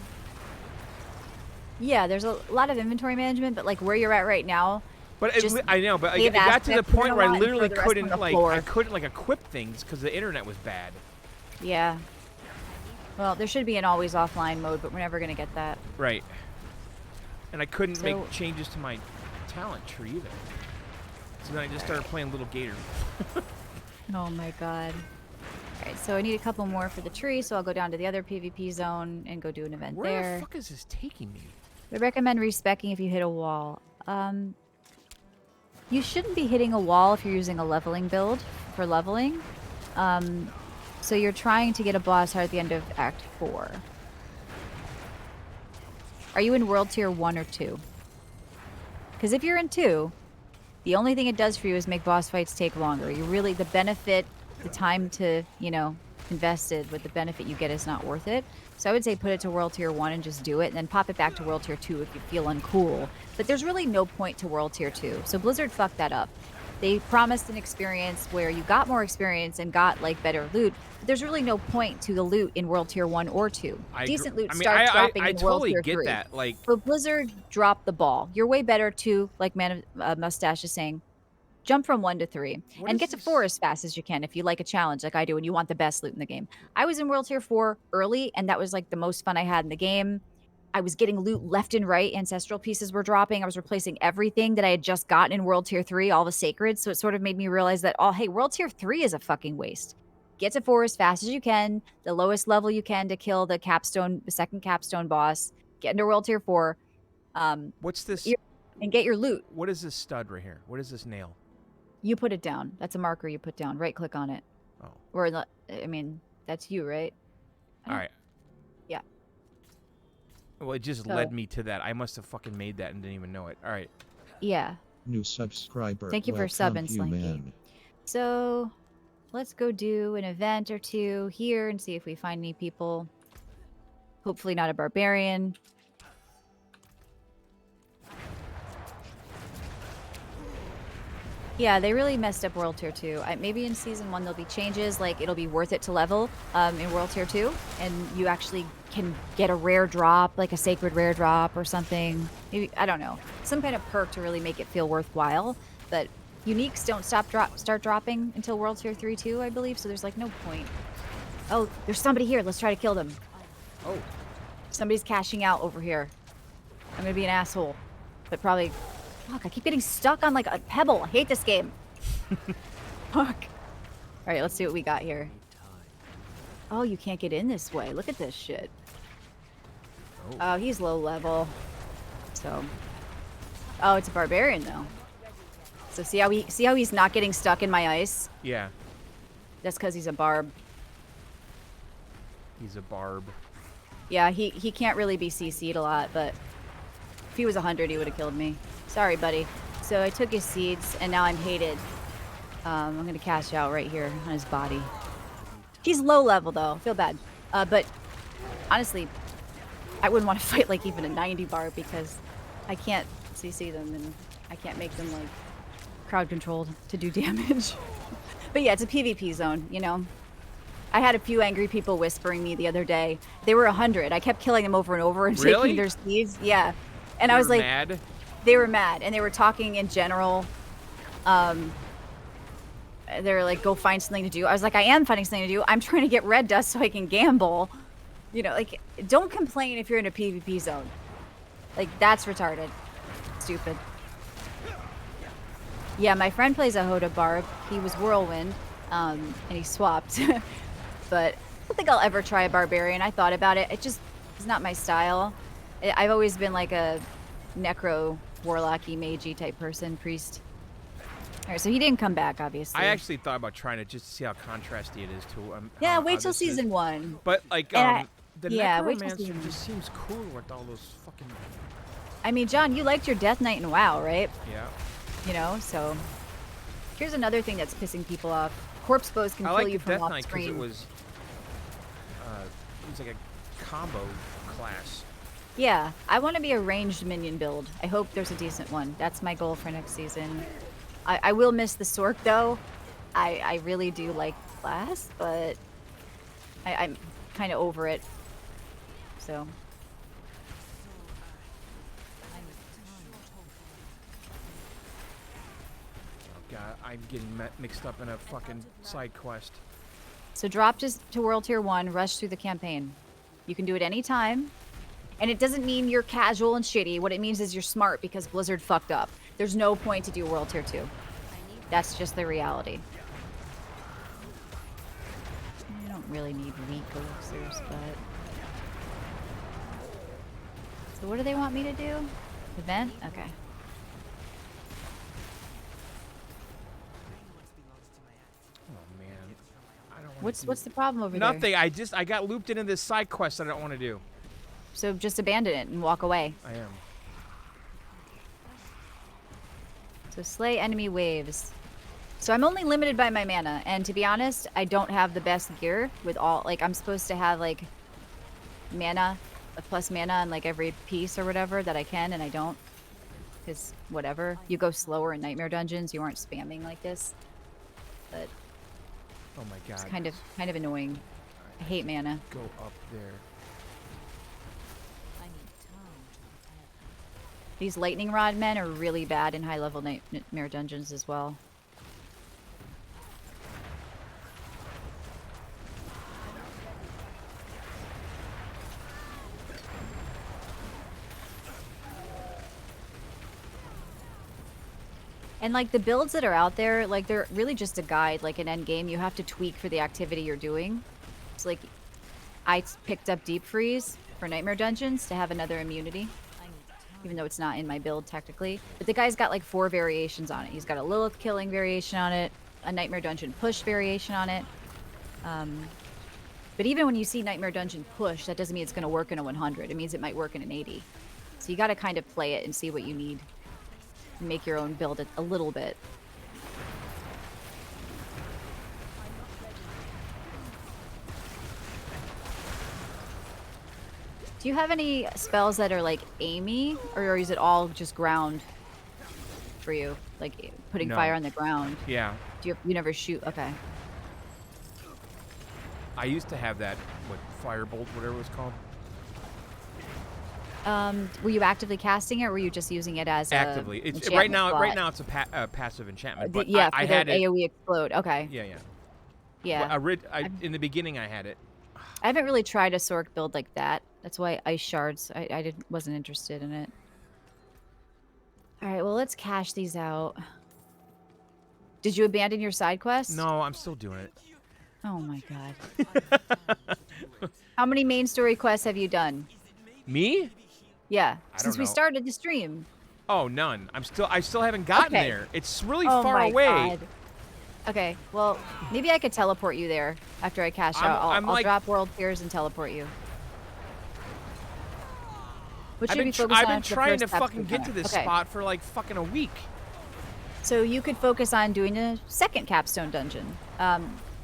Yeah, there's a lot of inventory management, but like where you're at right now, But Just I know, but save it got to the aspects, put point it where on I and literally throw the rest on couldn't the like floor. I couldn't like equip things because the internet was bad. yeah. Well, there should be an always offline mode, but we're never gonna get that. Right. And I couldn't So- make changes to my talent tree either. So then I just started playing Little Gator. Oh my god. Alright, so I need a couple more for the tree, so I'll go down to the other PvP zone and go do an event Where there. the fuck is this taking me? We recommend respecking if you hit a wall. You shouldn't be hitting a wall if you're using a leveling build for leveling. So you're trying to get a boss heart at the end of Act 4. Are you in World Tier 1 or 2? Because if you're in 2, the only thing it does for you is make boss fights take longer. You really, the benefit, the time to, you know, invested with the benefit you get is not worth it. So I would say put it to World Tier 1 and just do it, and then pop it back to World Tier 2 if you feel uncool. But there's really no point to World Tier 2. So Blizzard fucked that up. They promised an experience where you got more experience and got like better loot, but there's really no point to the loot in World Tier 1 or 2. Decent loot I mean, starts dropping I in World totally Tier get 3. that. Like, So Blizzard dropped the ball. You're way better to, like Mustache is saying, jump from 1 to 3 what and is get to this? 4 as fast as you can if you like a challenge like I do and you want the best loot in the game. I was in World Tier 4 early, and that was like the most fun I had in the game. I was getting loot left and right. Ancestral pieces were dropping. I was replacing everything that I had just gotten in World Tier 3, all the sacreds. So it sort of made me realize that, oh, hey, World Tier 3 is a fucking waste. Get to 4 as fast as you can, the lowest level you can to kill the second capstone boss. Get into World Tier 4. What's this? And get your loot. What is this stud right here? What is this nail? You put it down. That's a marker you put down. Right click on it. Oh. Or, I mean, that's you, right? All right. Yeah. Well, it just So- led me to that. I must have fucking made that and didn't even know it. All right. Yeah. New subscriber. Thank you for Welcome, subbing, Slinky. human. So let's go do an event or two here and see if we find any people. Hopefully not a barbarian. Yeah, they really messed up World Tier 2. Maybe in Season 1 there'll be changes, like it'll be worth it to level in World Tier 2, and you actually can get a rare drop, like a sacred rare drop or something. Maybe, I don't know. Some kind of perk to really make it feel worthwhile. But uniques don't start dropping until World Tier 3 too, I believe, so there's like no point. Oh, there's somebody here. Let's try to kill them. Oh. Somebody's cashing out over here. I'm gonna be an asshole. But probably... Fuck, I keep getting stuck on like a pebble. I hate this game. Fuck. Alright, let's see what we got here. Oh, you can't get in this way. Look at this shit. Oh, he's low level. So... Oh, it's a barbarian though. So see how he's not getting stuck in my ice? Yeah. That's because he's a barb. He's a barb. Yeah, he can't really be CC'd a lot, but if he was 100, he would have killed me. Sorry, buddy. So I took his seeds, and now I'm hated. I'm going to cash out right here on his body. He's low level, though. I feel bad. But honestly, I wouldn't want to fight like even a 90 bar because I can't CC them, and I can't make them like crowd controlled to do damage. But yeah, it's a PvP zone, you know? I had a few angry people whispering me the other day. They were 100. I kept killing them over and over and Really? taking their seeds. Yeah. And You I was were like, mad? they were mad, and they were talking in general. They were like, go find something to do. I was like, I am finding something to do. I'm trying to get red dust so I can gamble. You know, like, don't complain if you're in a PvP zone. Like, that's retarded. Stupid. Yeah, my friend plays a Hoda Barb. He was Whirlwind, and he swapped. But I don't think I'll ever try a Barbarian. I thought about it. It just is not my style. I've always been like a Necro, Warlocky, Magey type person, Priest. Alright, so he didn't come back, obviously. I actually thought about trying it just to see how contrasty it is to. Yeah, how wait till this is. season 1. But like, And the yeah, wait till necromancer season just seems cool with all those fucking. I mean, John, you liked your Death Knight in WoW, right? Yeah. You know, so here's another thing that's pissing people off. Corpse bows can I kill like you the from Death off Knight because screen. it was like a combo class. Yeah, I want to be a ranged minion build. I hope there's a decent one. That's my goal for next season. I will miss the Sork though. I really do like the class, but I'm kind of over it. So. Oh god, I'm getting mixed up in a fucking side quest. So drop just to World Tier 1, rush through the campaign. You can do it anytime. And it doesn't mean you're casual and shitty. What it means is you're smart because Blizzard fucked up. There's no point to do World Tier 2. That's just the reality. I don't really need weak elixirs, but... So what do they want me to do? Event? Okay. Oh man, I don't. What's the problem over there? Nothing. I got looped into this side quest that I don't want to do. So just abandon it and walk away. I am. So slay enemy waves. So I'm only limited by my mana, and to be honest, I don't have the best gear with all, like, I'm supposed to have, like, mana, a plus mana on, like, every piece or whatever that I can, and I don't. Because, whatever. You go slower in Nightmare Dungeons, you aren't spamming like this. But Oh my it's god. kind of annoying. I hate mana. Go up there. These lightning rod men are really bad in high level Nightmare Dungeons as well. And, like, the builds that are out there, like, they're really just a guide, like an end game. You have to tweak for the activity you're doing. It's like, picked up Deep Freeze for Nightmare Dungeons to have another immunity. Even though it's not in my build, technically. But the guy's got, like, 4 variations on it. He's got a Lilith killing variation on it, a Nightmare Dungeon push variation on it. But even when you see Nightmare Dungeon push, that doesn't mean it's going to work in a 100. It means it might work in an 80. So you got to kind of play it and see what you need. Make your own build a little bit. Do you have any spells that are like aimy, or is it all just ground for you? Like putting No. fire on the ground? Yeah. You never shoot? Okay. I used to have that, what, firebolt, whatever it was called. Were you actively casting it, or were you just using it as Actively. a It's enchantment right now. spot? Right now, it's a passive enchantment. But Yeah, I for had the it. AOE explode. Okay. Yeah, yeah. Yeah. In the beginning, I had it. I haven't really tried a Sork build like that. That's why Ice Shards, wasn't interested in it. Alright, well, let's cash these out. Did you abandon your side quest? No, I'm still doing it. Oh my god. How many main story quests have you done? Me? Yeah, I since don't we know. started the stream. Oh, none. I still haven't gotten Okay. there. It's really Oh far my away. god. Okay, well, maybe I could teleport you there after I cash out. I'm I'll like- drop world tiers and teleport you. What should I've we been, focus I've on been for the trying first to fucking capstone get to dungeon? this Okay. spot for like fucking a week. So you could focus on doing the second capstone dungeon.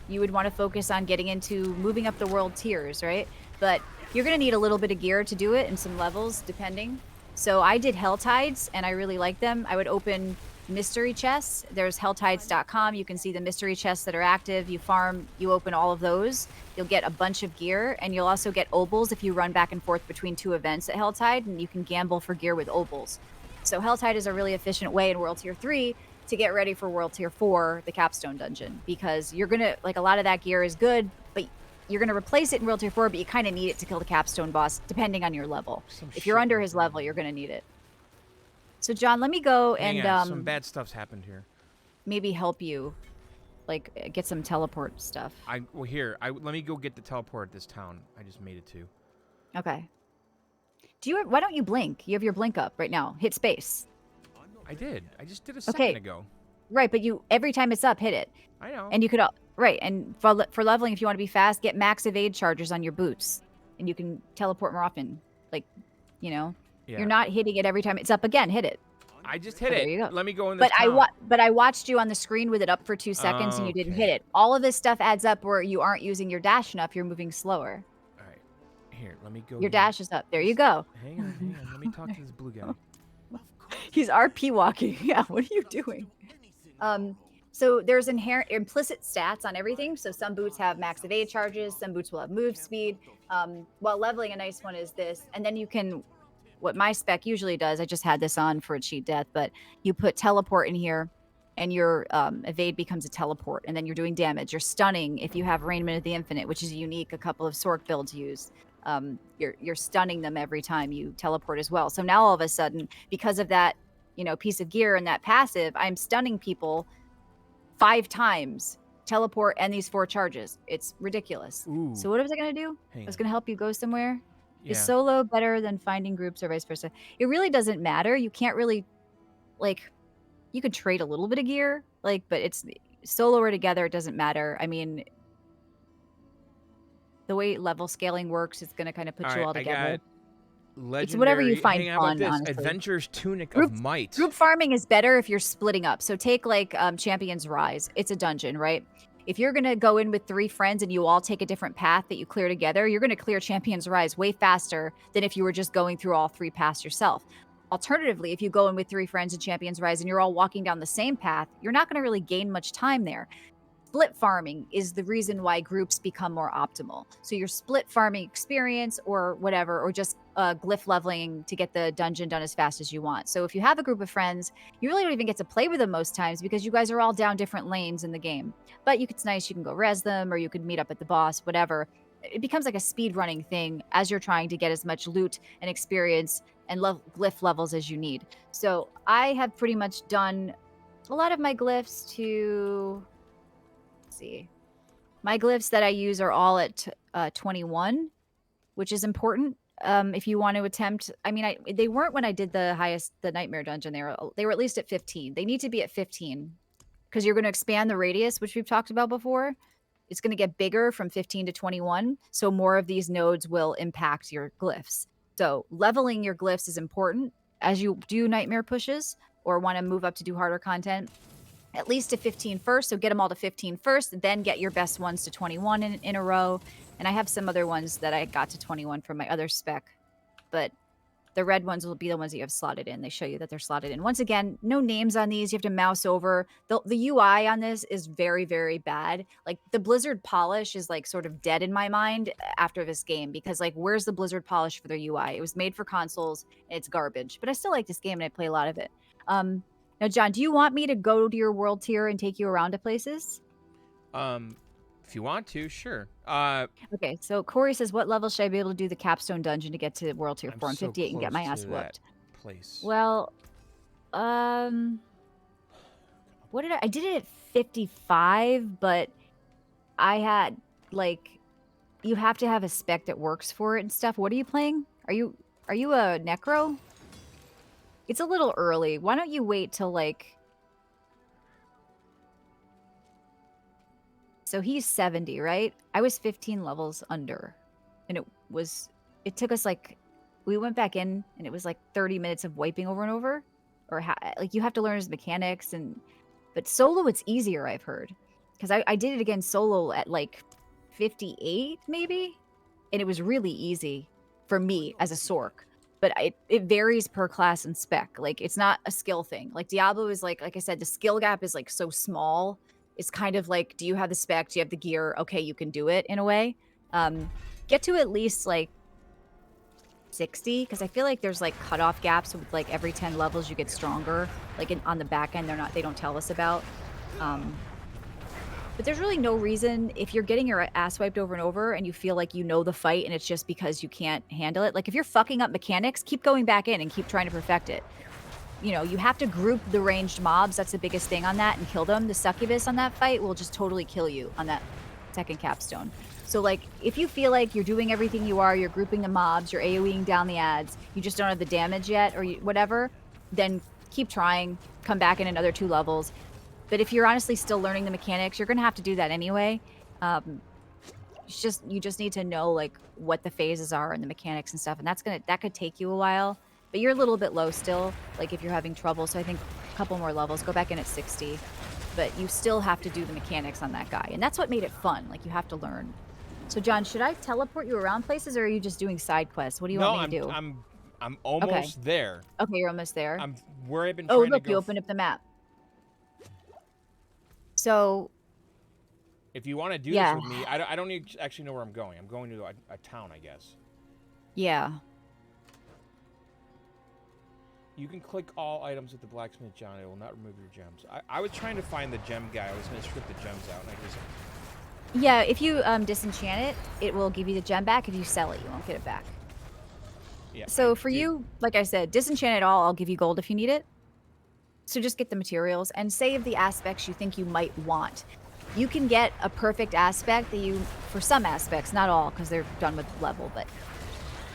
You would want to focus on getting into moving up the world tiers, right? But you're going to need a little bit of gear to do it and some levels, depending. So I did Hell Tides, and I really like them. I would open mystery chests. There's helltides.com. You can see the mystery chests that are active. You farm, you open all of those. You'll get a bunch of gear, and you'll also get obols if you run back and forth between 2 events at Helltide, and you can gamble for gear with obols. So Helltide is a really efficient way in World Tier 3 to get ready for World Tier 4, the capstone dungeon, because you're going to, like, a lot of that gear is good, but you're going to replace it in World Tier 4, but you kind of need it to kill the capstone boss, depending on your level. If you're under his level, you're going to need it. So, John, let me go Hang and on, some bad stuff's happened here. maybe help you, like, get some teleport stuff. Let me go get the teleport at this town. I just made it to. Okay. Why don't you blink? You have your blink up right now. Hit space. I did. I just did a second ago. Right, but every time it's up, hit it. I know. And you could, right, and for leveling, if you want to be fast, get max evade charges on your boots. And you can teleport more often. Like, Yeah. you're not hitting it every time it's up again. Hit it. I just hit it. There you go. Let me go in this But I watched you on the screen with it up for 2 seconds and you didn't hit Okay. it. All of this stuff adds up where you aren't using your dash enough. You're moving slower. All right. Here, let me go. Your dash is up. There you go. Hang on. Let me talk to this blue guy. He's RP walking. Yeah, what are you doing? So there's implicit stats on everything. So some boots have max evade charges, some boots will have move speed. While leveling, a nice one is this. And then you can, what my spec usually does, I just had this on for a cheat death, but you put teleport in here and your evade becomes a teleport. And then you're doing damage. You're stunning if you have Raiment of the Infinite, which is unique. A couple of Sork builds use. You're stunning them every time you teleport as well. So now all of a sudden, because of that, piece of gear and that passive, I'm stunning people 5 times, teleport, and these 4 charges. It's ridiculous. Ooh. So what was I going to do? Hang I was on. going to help you go somewhere. Yeah. Is solo better than finding groups or vice versa? It really doesn't matter. You can't really, you could trade a little bit of gear, but it's solo or together, it doesn't matter. I mean, the way level scaling works, it's going to kind of put you all together. It's whatever you Legendary. find How about fun, this? honestly. Adventure's Tunic Group of Might. group farming is better if you're splitting up. So take like Champion's Rise. It's a dungeon, right? If you're gonna go in with 3 friends and you all take a different path that you clear together, you're gonna clear Champion's Rise way faster than if you were just going through all 3 paths yourself. Alternatively, if you go in with 3 friends in Champion's Rise and you're all walking down the same path, you're not gonna really gain much time there. Split farming is the reason why groups become more optimal. So your split farming experience or whatever, or just glyph leveling to get the dungeon done as fast as you want. So if you have a group of friends, you really don't even get to play with them most times because you guys are all down different lanes in the game. But it's nice, you can go res them or you could meet up at the boss, whatever. It becomes like a speed running thing as you're trying to get as much loot and experience and glyph levels as you need. So I have pretty much done a lot of my glyphs to see. My glyphs that I use are all at 21, which is important. If you want to attempt, I mean, they weren't when I did the nightmare dungeon. They were at least at 15. They need to be at 15 because you're going to expand the radius, which we've talked about before. It's going to get bigger from 15 to 21, so more of these nodes will impact your glyphs. So leveling your glyphs is important as you do nightmare pushes or want to move up to do harder content. At least to 15 first, so get them all to 15 first, then get your best ones to 21 in a row. And I have some other ones that I got to 21 from my other spec, but the red ones will be the ones that you have slotted in. They show you that they're slotted in. Once again, no names on these. You have to mouse over. The UI on this is very, very bad. Like the Blizzard polish is like sort of dead in my mind after this game because like where's the Blizzard polish for their UI? It was made for consoles and it's garbage. But I still like this game and I play a lot of it. Now, John, do you want me to go to your world tier and take you around to places? If you want to, sure. Okay, so Corey says, what level should I be able to do the capstone dungeon to get to world tier 4? I'm so 58 and get my close ass to whooped. that place. Well, what did I did it at 55, but I had like, you have to have a spec that works for it and stuff. What are you playing? Are you a necro? It's a little early. Why don't you wait till like... So he's 70, right? I was 15 levels under. And it took us like, we went back in and it was like 30 minutes of wiping over and over. Or like you have to learn his mechanics but solo it's easier, I've heard. Because I did it again solo at like 58 maybe. And it was really easy for me as a Sork. But it varies per class and spec. Like it's not a skill thing. Like Diablo is like I said, the skill gap is like so small. It's kind of like, do you have the spec? Do you have the gear? Okay, you can do it in a way. Get to at least like 60 because I feel like there's like cutoff gaps with like every 10 levels you get stronger. Like on the back end, they don't tell us about. But there's really no reason if you're getting your ass wiped over and over and you feel like you know the fight and it's just because you can't handle it. Like if you're fucking up mechanics, keep going back in and keep trying to perfect it. You know, you have to group the ranged mobs. That's the biggest thing on that and kill them. The succubus on that fight will just totally kill you on that second capstone. So like if you feel like you're doing everything you're grouping the mobs, you're AoEing down the ads, you just don't have the damage yet or whatever, then keep trying, come back in another 2 levels. But if you're honestly still learning the mechanics, you're going to have to do that anyway. You just need to know like what the phases are and the mechanics and stuff. And that could take you a while, but you're a little bit low still. Like if you're having trouble. So I think a couple more levels, go back in at 60, but you still have to do the mechanics on that guy. And that's what made it fun. Like you have to learn. So John, should I teleport you around places or are you just doing side quests? What do you want me to do? I'm almost there. Okay, you're almost there. I'm where I've been Oh, trying look, to go. you opened up the map. So if you want to do yeah. this with me, I don't actually know where I'm going. I'm going to a town, I guess. Yeah. You can click all items at the blacksmith, John. It will not remove your gems. I was trying to find the gem guy. I was going to strip the gems out, and I just... Yeah, if you disenchant it, it will give you the gem back. If you sell it, you won't get it back. Yeah. So for you, like I said, disenchant it all. I'll give you gold if you need it. So just get the materials and save the aspects you think you might want. You can get a perfect aspect for some aspects, not all, because they're done with level, but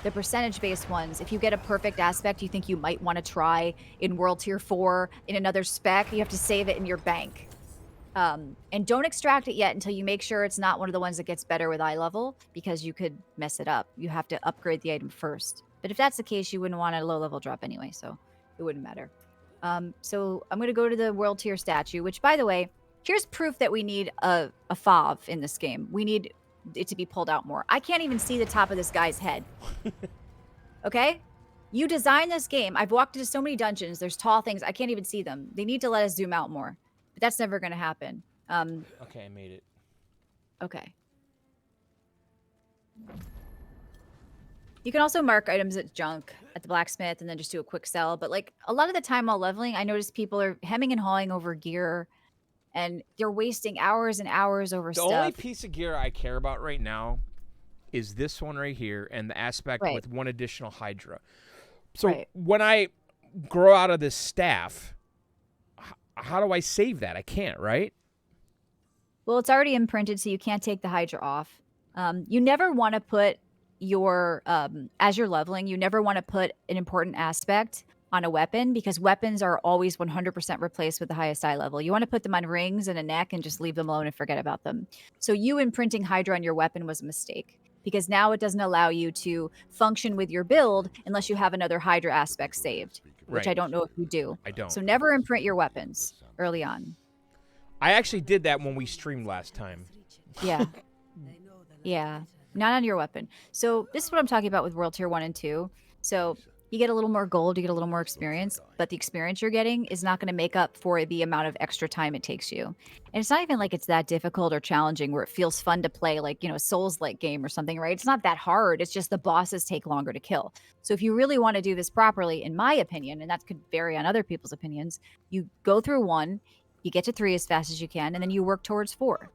the percentage-based ones, if you get a perfect aspect you think you might want to try in World Tier 4, in another spec, you have to save it in your bank. And don't extract it yet until you make sure it's not one of the ones that gets better with eye level, because you could mess it up. You have to upgrade the item first. But if that's the case, you wouldn't want a low level drop anyway, so it wouldn't matter. So I'm going to go to the world tier statue, which, by the way, here's proof that we need a fob in this game. We need it to be pulled out more. I can't even see the top of this guy's head. Okay? You designed this game. I've walked into so many dungeons. There's tall things. I can't even see them. They need to let us zoom out more. But that's never going to happen. Okay, I made it. Okay. You can also mark items as junk at the blacksmith and then just do a quick sell. But like a lot of the time while leveling, I notice people are hemming and hawing over gear and they're wasting hours and hours over The stuff. only piece of gear I care about right now is this one right here and the aspect Right. with one additional Hydra. So Right. when I grow out of this staff, how do I save that? I can't, right? Well, it's already imprinted, so you can't take the Hydra off. You never want to put your, as you're leveling, you never want to put an important aspect on a weapon because weapons are always 100% replaced with the highest eye level. You want to put them on rings and a neck and just leave them alone and forget about them. So you imprinting Hydra on your weapon was a mistake because now it doesn't allow you to function with your build unless you have another Hydra aspect saved, which I Right. don't know if you do. I don't. So never imprint your weapons early on. I actually did that when we streamed last time. Yeah. Yeah. Not on your weapon. So this is what I'm talking about with World Tier 1 and 2. So you get a little more gold, you get a little more experience, but the experience you're getting is not going to make up for the amount of extra time it takes you. And it's not even like it's that difficult or challenging where it feels fun to play like, you know, a Souls-like game or something, right? It's not that hard. It's just the bosses take longer to kill. So if you really want to do this properly, in my opinion, and that could vary on other people's opinions, you go through 1, you get to 3 as fast as you can, and then you work towards 4.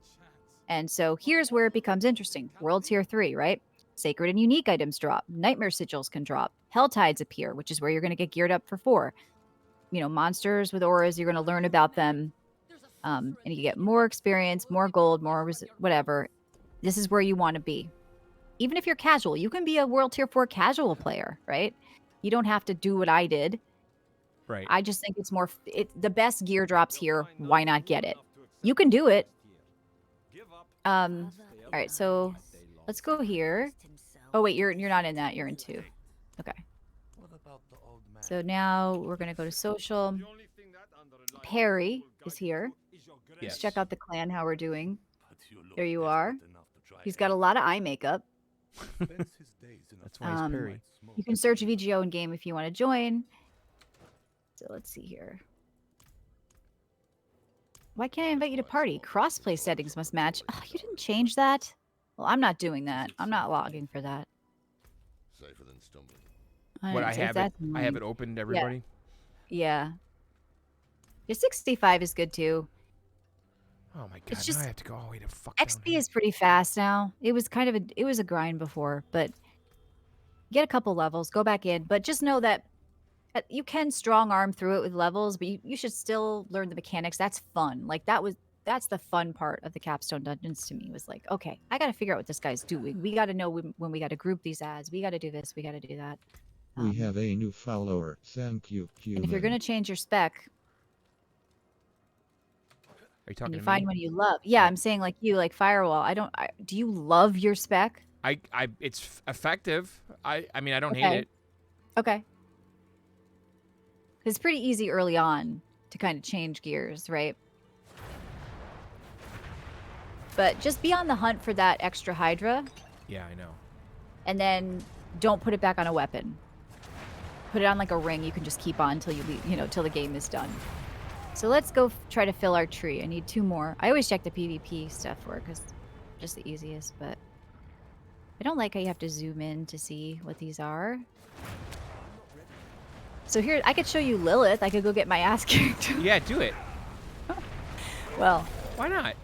And so here's where it becomes interesting. World Tier 3, right? Sacred and unique items drop. Nightmare sigils can drop. Hell tides appear, which is where you're going to get geared up for 4. You know, monsters with auras, you're going to learn about them. And you get more experience, more gold, more whatever. This is where you want to be. Even if you're casual, you can be a World Tier 4 casual player, right? You don't have to do what I did. Right. I just think it's more, the best gear drops here. Why not get it? You can do it. All right, so let's go here. Oh wait, you're not in that. You're in 2. Okay. So now we're gonna go to social. Perry is here. Yes. Let's check out the clan. How we're doing. There you are. He's got a lot of eye makeup. That's why he's Perry. You can search VGO in game if you want to join. So let's see here. Why can't I invite you to party? Crossplay settings must match. Oh, you didn't change that? Well, I'm not doing that. I'm not logging for that. Safer than stumbling. What I If have it. that's I have mine. it open to everybody. Yeah. Your 65 is good too. Oh my god! It's just- now I have to go all the way to fuck down XP here. is pretty fast now. It was kind of it was a grind before, but get a couple levels, go back in. But just know that you can strong arm through it with levels, but you should still learn the mechanics. That's fun. Like that's the fun part of the capstone dungeons to me was like, okay, I got to figure out what this guy's doing. We got to know when we got to group these ads. We got to do this. We got to do that. We have a new follower. Thank you, human. And if you're going to change your spec Are you and talking you to find me? one you love, yeah, I'm saying like you, like Firewall. Do you love your spec? It's effective. I mean, I don't Okay. hate it. Okay. It's pretty easy early on to kind of change gears, right? But just be on the hunt for that extra Hydra, Yeah, I know. and then don't put it back on a weapon. Put it on like a ring you can just keep on until till the game is done. So let's go try to fill our tree. I need 2 more. I always check the PvP stuff for it because just the easiest, but I don't like how you have to zoom in to see what these are. So here, I could show you Lilith. I could go get my ass kicked. Yeah, do it. Well, Why not?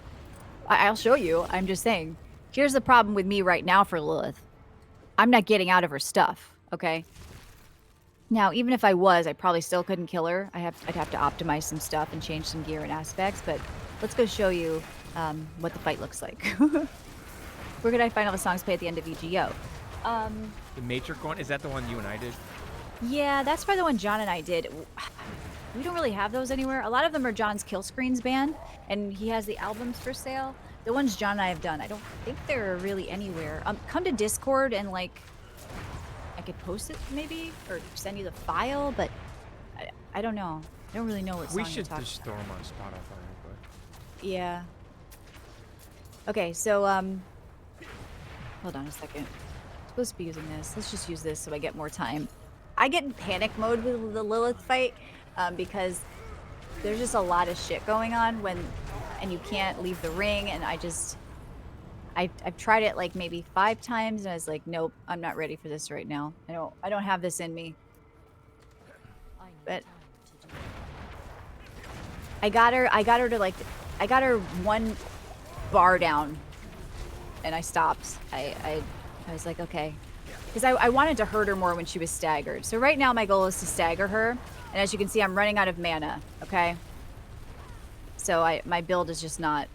I'll show you. I'm just saying. Here's the problem with me right now for Lilith. I'm not getting out of her stuff, okay? Now, even if I was, I probably still couldn't kill her. I'd have to optimize some stuff and change some gear and aspects, but let's go show you what the fight looks like. Where could I find all the songs played at the end of EGO? The Matrix one? Is that the one you and I did? Yeah, that's probably the one John and I did. We don't really have those anywhere. A lot of them are John's Kill Screens band, and he has the albums for sale. The ones John and I have done, I don't think they're really anywhere. Come to Discord and like, I could post it maybe or send you the file, but I don't know. I don't really know what We song you're should talking just throw them on Spotify, but Yeah. Okay, so hold on a second. I'm supposed to be using this. Let's just use this so I get more time. I get in panic mode with the Lilith fight because there's just a lot of shit going on and you can't leave the ring, and I've tried it like maybe 5 times and I was like, nope, I'm not ready for this right now. I don't have this in me. But I got her to like I got her 1 bar down and I stopped. I was like, okay. Because I wanted to hurt her more when she was staggered. So right now my goal is to stagger her. And as you can see, I'm running out of mana, okay? So my build is just not...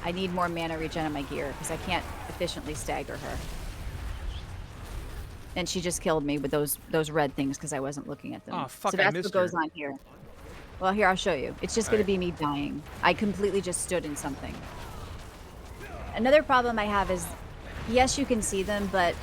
I need more mana regen on my gear because I can't efficiently stagger her. And she just killed me with those red things because I wasn't looking at them. Oh, fuck, so I that's missed what goes her. on here. Well, here, I'll show you. It's just going to Alright. be me dying. I completely just stood in something. Another problem I have is, yes, you can see them, but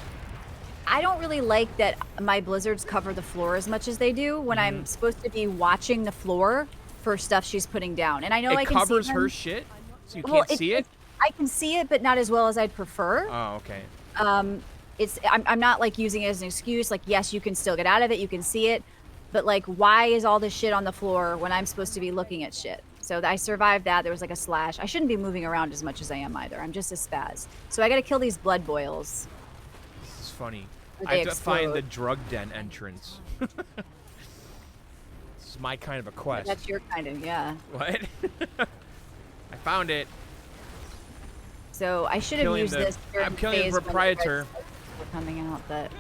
I don't really like that my blizzards cover the floor as much as they do when I'm supposed to be watching the floor for stuff she's putting down. And I know it I can see covers them. her shit, so you Well, can't see it. I can see it, but not as well as I'd prefer. Oh, okay. I'm not like using it as an excuse. Like, yes, you can still get out of it. You can see it. But like, why is all this shit on the floor when I'm supposed to be looking at shit? So I survived that. There was like a slash. I shouldn't be moving around as much as I am either. I'm just a spaz. So I got to kill these blood boils. This is funny. Or I they have to find the explode. drug den entrance. This is my kind of a quest. That's your kind of, yeah. What? I found it. So I should have Killing used the- this. during I'm killing the phase when proprietor. reds were coming out, but.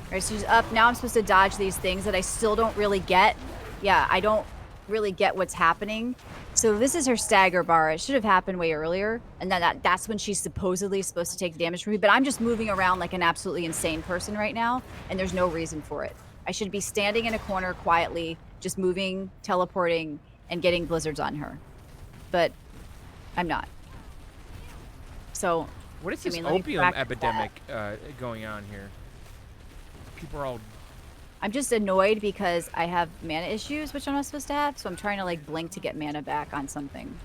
Alright, so she's up. Now I'm supposed to dodge these things that I still don't really get. Yeah, I don't really get what's happening. So this is her stagger bar. It should have happened way earlier. And then that's when she's supposedly supposed to take damage from me. But I'm just moving around like an absolutely insane person right now. And there's no reason for it. I should be standing in a corner quietly, just moving, teleporting, and getting blizzards on her. But I'm not. So, What is I this mean, let me opium practice epidemic going on here? People are all... I'm just annoyed because I have mana issues, which I'm not supposed to have. So I'm trying to like blink to get mana back on something.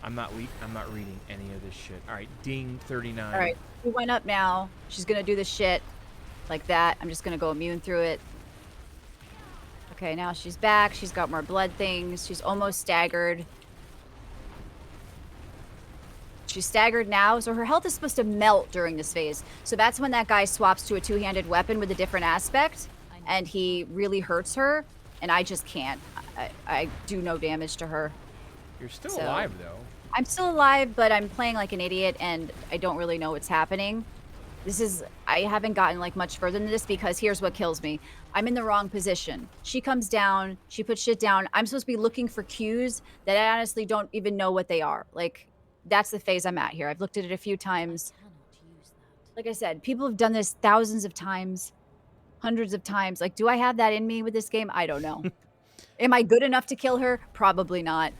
I'm not reading any of this shit. All right, ding 39. All right, she went up now. She's gonna do the shit like that. I'm just gonna go immune through it. Okay, now she's back. She's got more blood things. She's almost staggered. She's staggered now, so her health is supposed to melt during this phase. So that's when that guy swaps to a two-handed weapon with a different aspect, and he really hurts her, and I just can't. I do no damage to her. You're still So- alive though. I'm still alive, but I'm playing like an idiot, and I don't really know what's happening. I haven't gotten like much further than this because here's what kills me. I'm in the wrong position. She comes down, she puts shit down. I'm supposed to be looking for cues that I honestly don't even know what they are. Like, that's the phase I'm at here. I've looked at it a few times. Like I said, people have done this thousands of times, hundreds of times. Like, do I have that in me with this game? I don't know. Am I good enough to kill her? Probably not.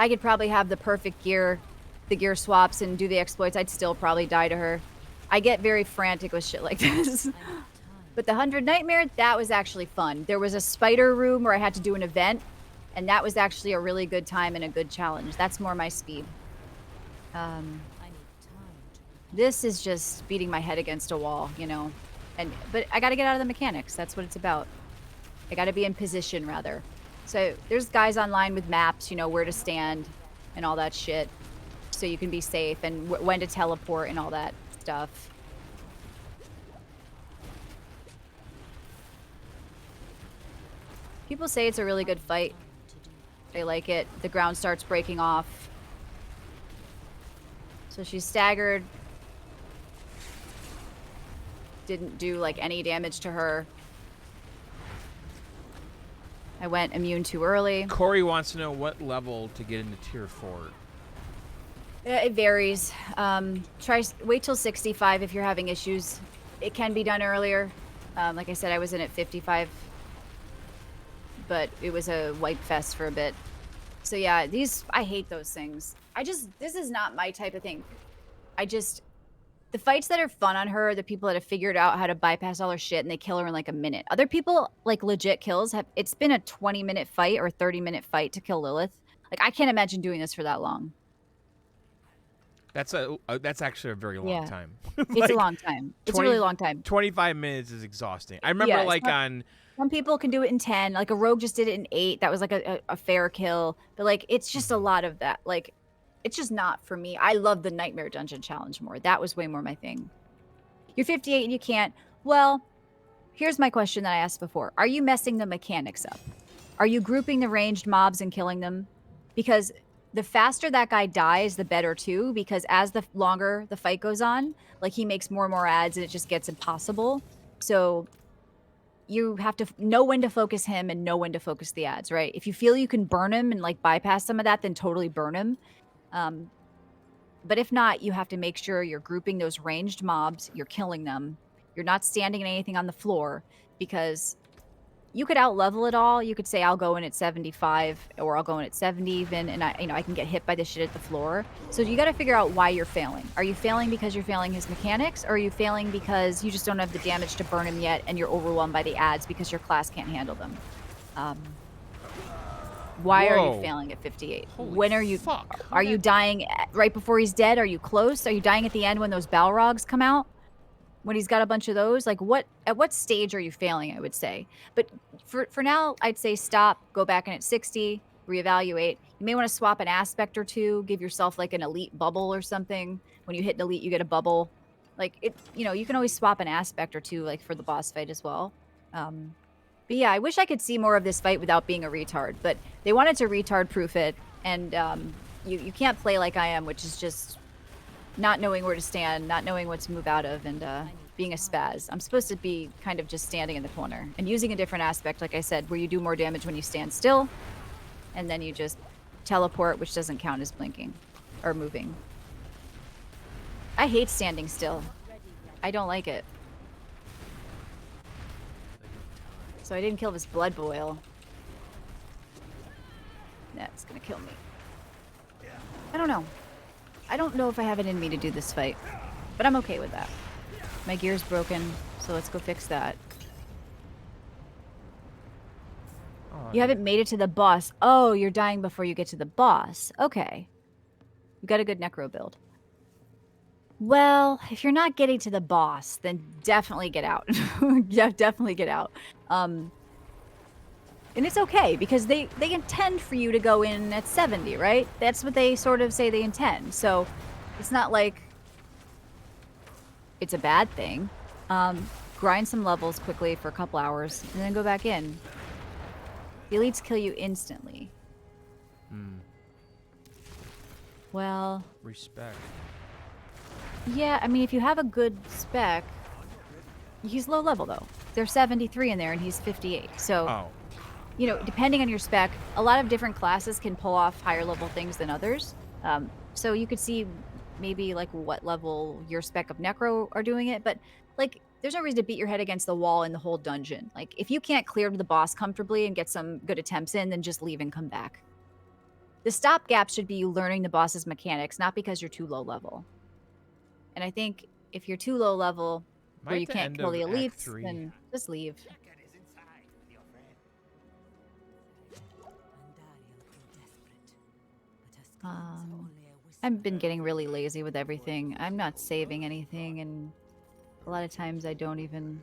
I could probably have the perfect gear, the gear swaps, and do the exploits. I'd still probably die to her. I get very frantic with shit like this. But the 100 Nightmare, that was actually fun. There was a spider room where I had to do an event, and that was actually a really good time and a good challenge. That's more my speed. This is just beating my head against a wall, you know. But I got to get out of the mechanics. That's what it's about. I got to be in position, rather. So there's guys online with maps, you know, where to stand and all that shit. So you can be safe and when to teleport and all that stuff. People say it's a really good fight. They like it. The ground starts breaking off. So she's staggered. Didn't do like any damage to her. I went immune too early. Corey wants to know what level to get into tier 4. It varies. Wait till 65 if you're having issues. It can be done earlier. Like I said, I was in at 55, but it was a wipe fest for a bit. So yeah, I hate those things. This is not my type of thing. The fights that are fun on her are the people that have figured out how to bypass all her shit and they kill her in like a minute. Other people, like legit kills, it's been a 20-minute fight or 30-minute fight to kill Lilith. Like, I can't imagine doing this for that long. That's actually a very long Yeah. time. It's a long time. It's a really long time. 25 minutes is exhausting. I remember Some people can do it in 10. Like a rogue just did it in 8. That was like a fair kill. But like it's just a lot of that. Like it's just not for me. I love the Nightmare Dungeon Challenge more. That was way more my thing. You're 58 and you can't. Well, here's my question that I asked before. Are you messing the mechanics up? Are you grouping the ranged mobs and killing them? Because the faster that guy dies, the better too. Because as the longer the fight goes on, like he makes more and more ads and it just gets impossible. So you have to know when to focus him and know when to focus the ads, right? If you feel you can burn him and like bypass some of that, then totally burn him. But if not, you have to make sure you're grouping those ranged mobs, you're killing them. You're not standing in anything on the floor because you could out level it all. You could say I'll go in at 75 or I'll go in at 70 even, and I can get hit by the shit at the floor. So you got to figure out why you're failing. Are you failing because you're failing his mechanics, or are you failing because you just don't have the damage to burn him yet and you're overwhelmed by the ads because your class can't handle them? Why are you failing at 58? Holy when are you fuck. Are you dying right before he's dead? Are you close? Are you dying at the end when those Balrogs come out? When he's got a bunch of those? Like at what stage are you failing, I would say. But for now, I'd say stop, go back in at 60, reevaluate. You may want to swap an aspect or two, give yourself like an elite bubble or something. When you hit an elite, you get a bubble. Like you can always swap an aspect or two like for the boss fight as well. But yeah, I wish I could see more of this fight without being a retard, but they wanted to retard proof it, and you can't play like I am, which is just not knowing where to stand, not knowing what to move out of, and being a spaz. I'm supposed to be kind of just standing in the corner and using a different aspect, like I said, where you do more damage when you stand still, and then you just teleport, which doesn't count as blinking or moving. I hate standing still. I don't like it. So I didn't kill this blood boil. That's gonna kill me. I don't know. I don't know if I have it in me to do this fight, but I'm okay with that. My gear's broken, so let's go fix that. You haven't made it to the boss. Oh, you're dying before you get to the boss. Okay. You got a good necro build. Well, if you're not getting to the boss, then definitely get out. Yeah, definitely get out. And it's okay because they intend for you to go in at 70, right? That's what they sort of say they intend. So it's not like it's a bad thing. Grind some levels quickly for a couple hours and then go back in. The elites kill you instantly. Well, Respect. yeah, I mean, if you have a good spec, he's low level though. There's 73 in there and he's 58. So, depending on your spec, a lot of different classes can pull off higher level things than others. So you could see maybe like what level your spec of Necro are doing it, but like there's no reason to beat your head against the wall in the whole dungeon. Like if you can't clear the boss comfortably and get some good attempts in, then just leave and come back. The stopgap should be you learning the boss's mechanics, not because you're too low level. And I think if you're too low level, where you can't kill the elites, then just leave. I've been getting really lazy with everything. I'm not saving anything, and a lot of times I don't even...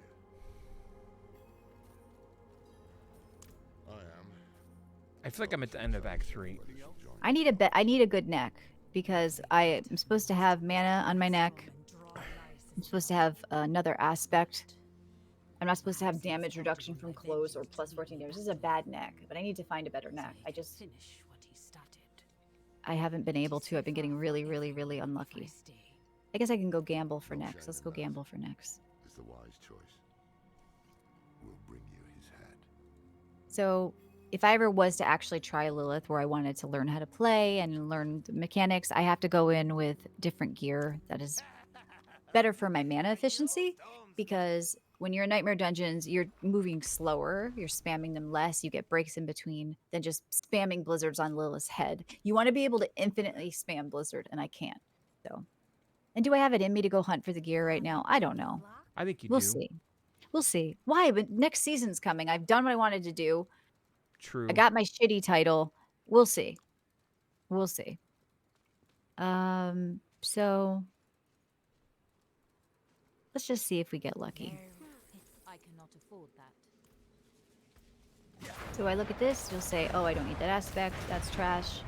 I feel like I'm at the end of Act 3. I need a good neck, because I am supposed to have mana on my neck. I'm supposed to have another aspect. I'm not supposed to have damage reduction from close or plus 14 damage. This is a bad neck, but I need to find a better neck. I haven't been able to. I've been getting really, really, really unlucky. I guess I can go gamble for next. Let's go gamble for next. Is the wise choice. We'll bring you his hat. So if I ever was to actually try Lilith where I wanted to learn how to play and learn the mechanics, I have to go in with different gear that is better for my mana efficiency because when you're in Nightmare Dungeons, you're moving slower, you're spamming them less, you get breaks in between than just spamming blizzards on Lilith's head. You want to be able to infinitely spam blizzard, and I can't. So, and do I have it in me to go hunt for the gear right now? I don't know. I think you We'll do. see. We'll see. Why? But next season's coming. I've done what I wanted to do. True. I got my shitty title. We'll see. We'll see. So let's just see if we get lucky. I cannot afford that. So I look at this, you'll say, oh, I don't need that aspect. That's trash.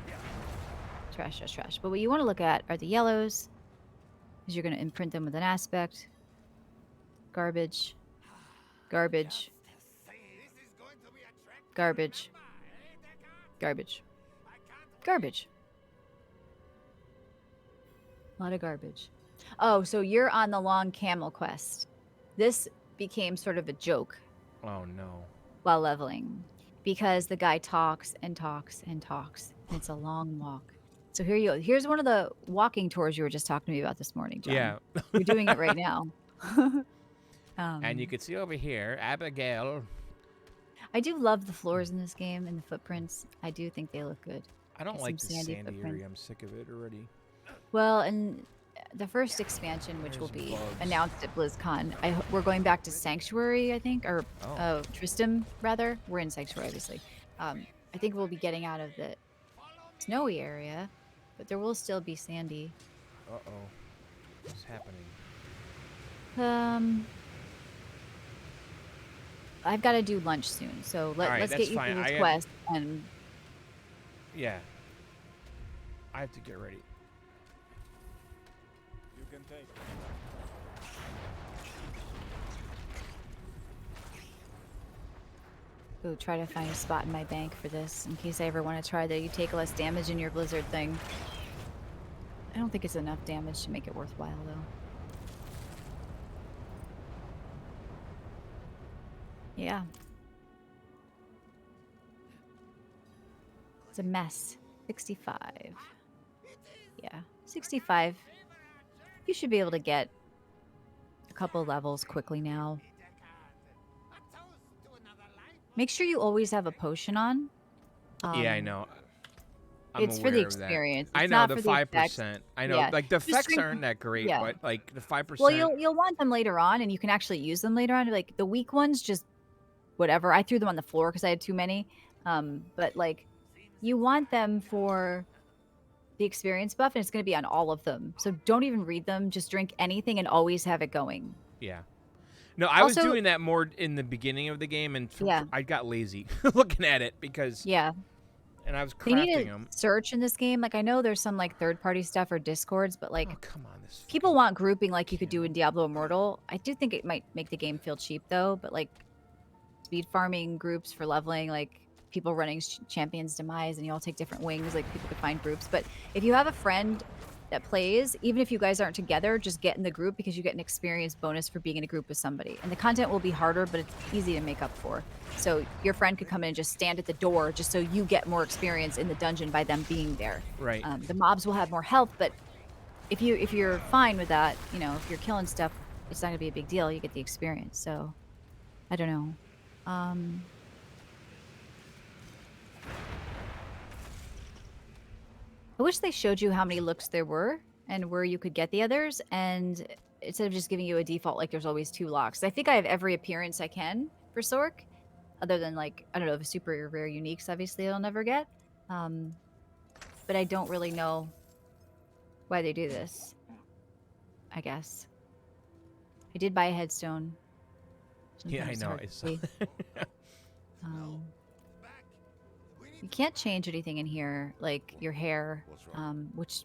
Trash, trash, trash. But what you want to look at are the yellows, because you're going to imprint them with an aspect. Garbage. Garbage. Garbage. Garbage. Garbage. A lot of garbage. Oh, so you're on the long camel quest. This became sort of a joke Oh no. while leveling because the guy talks and talks and talks. And it's a long walk. So here you go. Here's one of the walking tours you were just talking to me about this morning, John. Yeah. You're doing it right now. And you can see over here, Abigail. I do love the floors in this game and the footprints. I do think they look good. I don't Got like some the sandy sandy footprint. area. I'm sick of it already. Well, and the first expansion, which will There's be bugs. announced at BlizzCon, we're going back to Sanctuary, I think, or Oh. Tristram, rather. We're in Sanctuary, obviously. I think we'll be getting out of the snowy area, but there will still be sandy. Uh-oh. What's happening? I've got to do lunch soon, so Alright, let's that's get you fine. through I this have- quest. And Yeah. I have to get ready. You can take it. ooh, try to find a spot in my bank for this, in case I ever want to try that you take less damage in your blizzard thing. I don't think it's enough damage to make it worthwhile, though. Yeah. It's a mess. 65. Yeah, 65. You should be able to get a couple levels quickly now. Make sure you always have a potion on. Yeah, I know. I'm it's for the aware of that. experience. I It's know not the for the effects. 5%. I know, Yeah, like the just effects drink- aren't that great, yeah. but like the 5%. Well, you'll want them later on, and you can actually use them later on. Like the weak ones, just whatever. I threw them on the floor because I had too many. But like, you want them for the experience buff, and it's going to be on all of them. So don't even read them. Just drink anything and always have it going. Yeah. No, I was Also- doing that more in the beginning of the game, and Yeah. I got lazy looking at it because, Yeah. and I was They need crafting to them. search in this game. Like I know there's some like third-party stuff or discords, but like Oh, come on, this. people want grouping like you could do in Diablo Immortal. I do think it might make the game feel cheap though, but like speed farming groups for leveling, like people running Champion's Demise, and you all take different wings, like people could find groups. But if you have a friend that plays, even if you guys aren't together, just get in the group because you get an experience bonus for being in a group with somebody. And the content will be harder, but it's easy to make up for. So your friend could come in and just stand at the door just so you get more experience in the dungeon by them being there. Right. The mobs will have more health, but if you're fine with that, you know, if you're killing stuff, it's not gonna be a big deal. You get the experience. So I don't know. I wish they showed you how many looks there were and where you could get the others, and instead of just giving you a default like there's always 2 locks. I think I have every appearance I can for Sork, other than like, I don't know, the super rare uniques obviously I'll never get. But I don't really know why they do this, I guess. I did buy a headstone. Yeah, I Sometimes it's know. hard to It's see. You can't change anything in here, like your hair, What's wrong? which